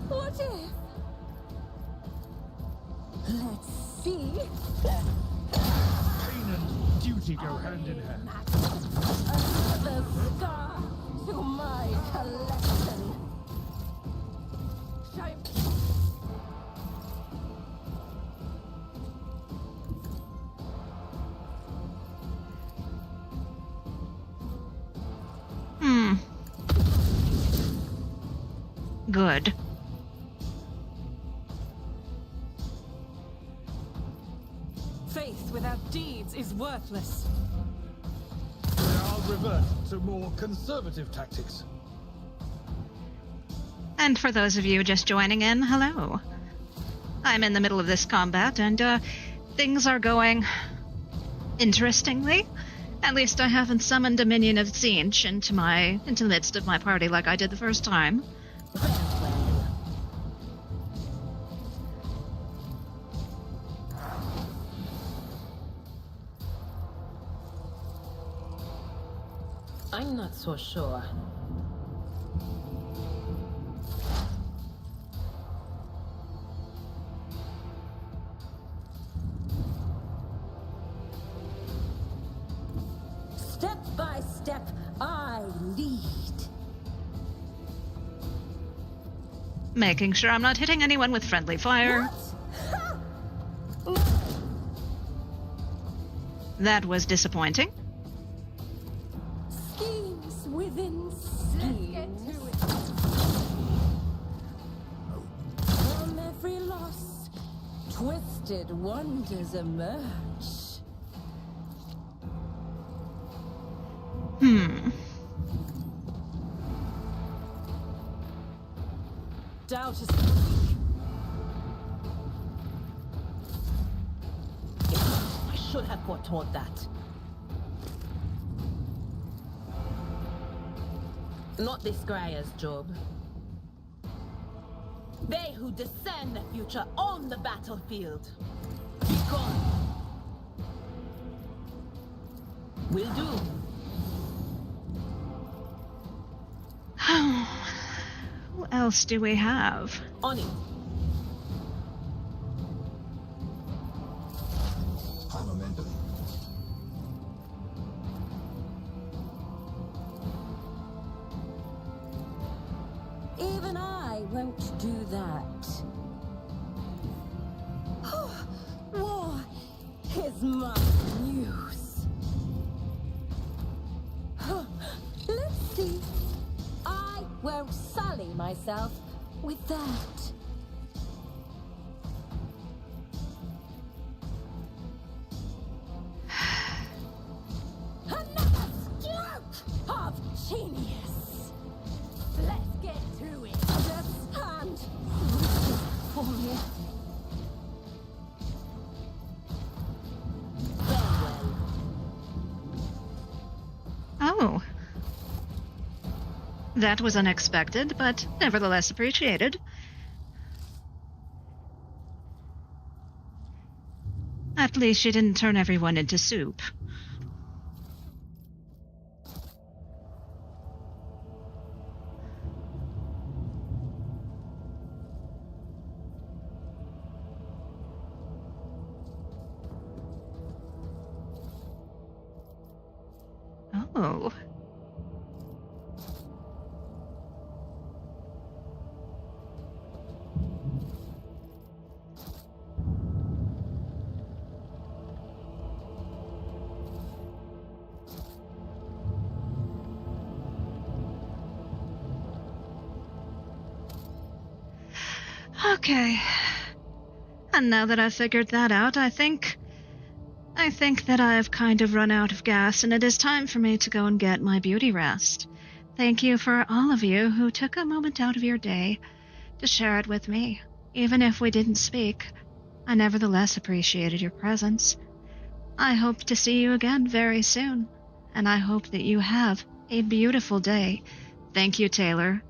What if? Let's see. Pain and duty go hand in hand. Another star to my collection. Good. Faith without deeds is worthless. I'll revert to more conservative tactics. And for those of you just joining in, hello. I'm in the middle of this combat, and things are going interestingly. At least I haven't summoned a minion of Tzeentch into the midst of my party like I did the first time. I'm not so sure. Step by step, I lead. Making sure I'm not hitting anyone with friendly fire. That was disappointing. Schemes within schemes. From every loss, twisted wonders emerge. Doubt is... I should have foretold that. Not this Scryer's job. They who discern the future on the battlefield. Be gone. Will do. Who else do we have? On it. Even I won't do that. War is my news. Let's see. I won't sully myself with that. Another stroke of genius. Let's get to it. Just hand for me. Oh. That was unexpected, but nevertheless appreciated. At least she didn't turn everyone into soup. Oh. Okay. And now that I've figured that out, I think that I've kind of run out of gas, and it is time for me to go and get my beauty rest. Thank you for all of you who took a moment out of your day to share it with me. Even if we didn't speak, I nevertheless appreciated your presence. I hope to see you again very soon, and I hope that you have a beautiful day. Thank you, Taylor.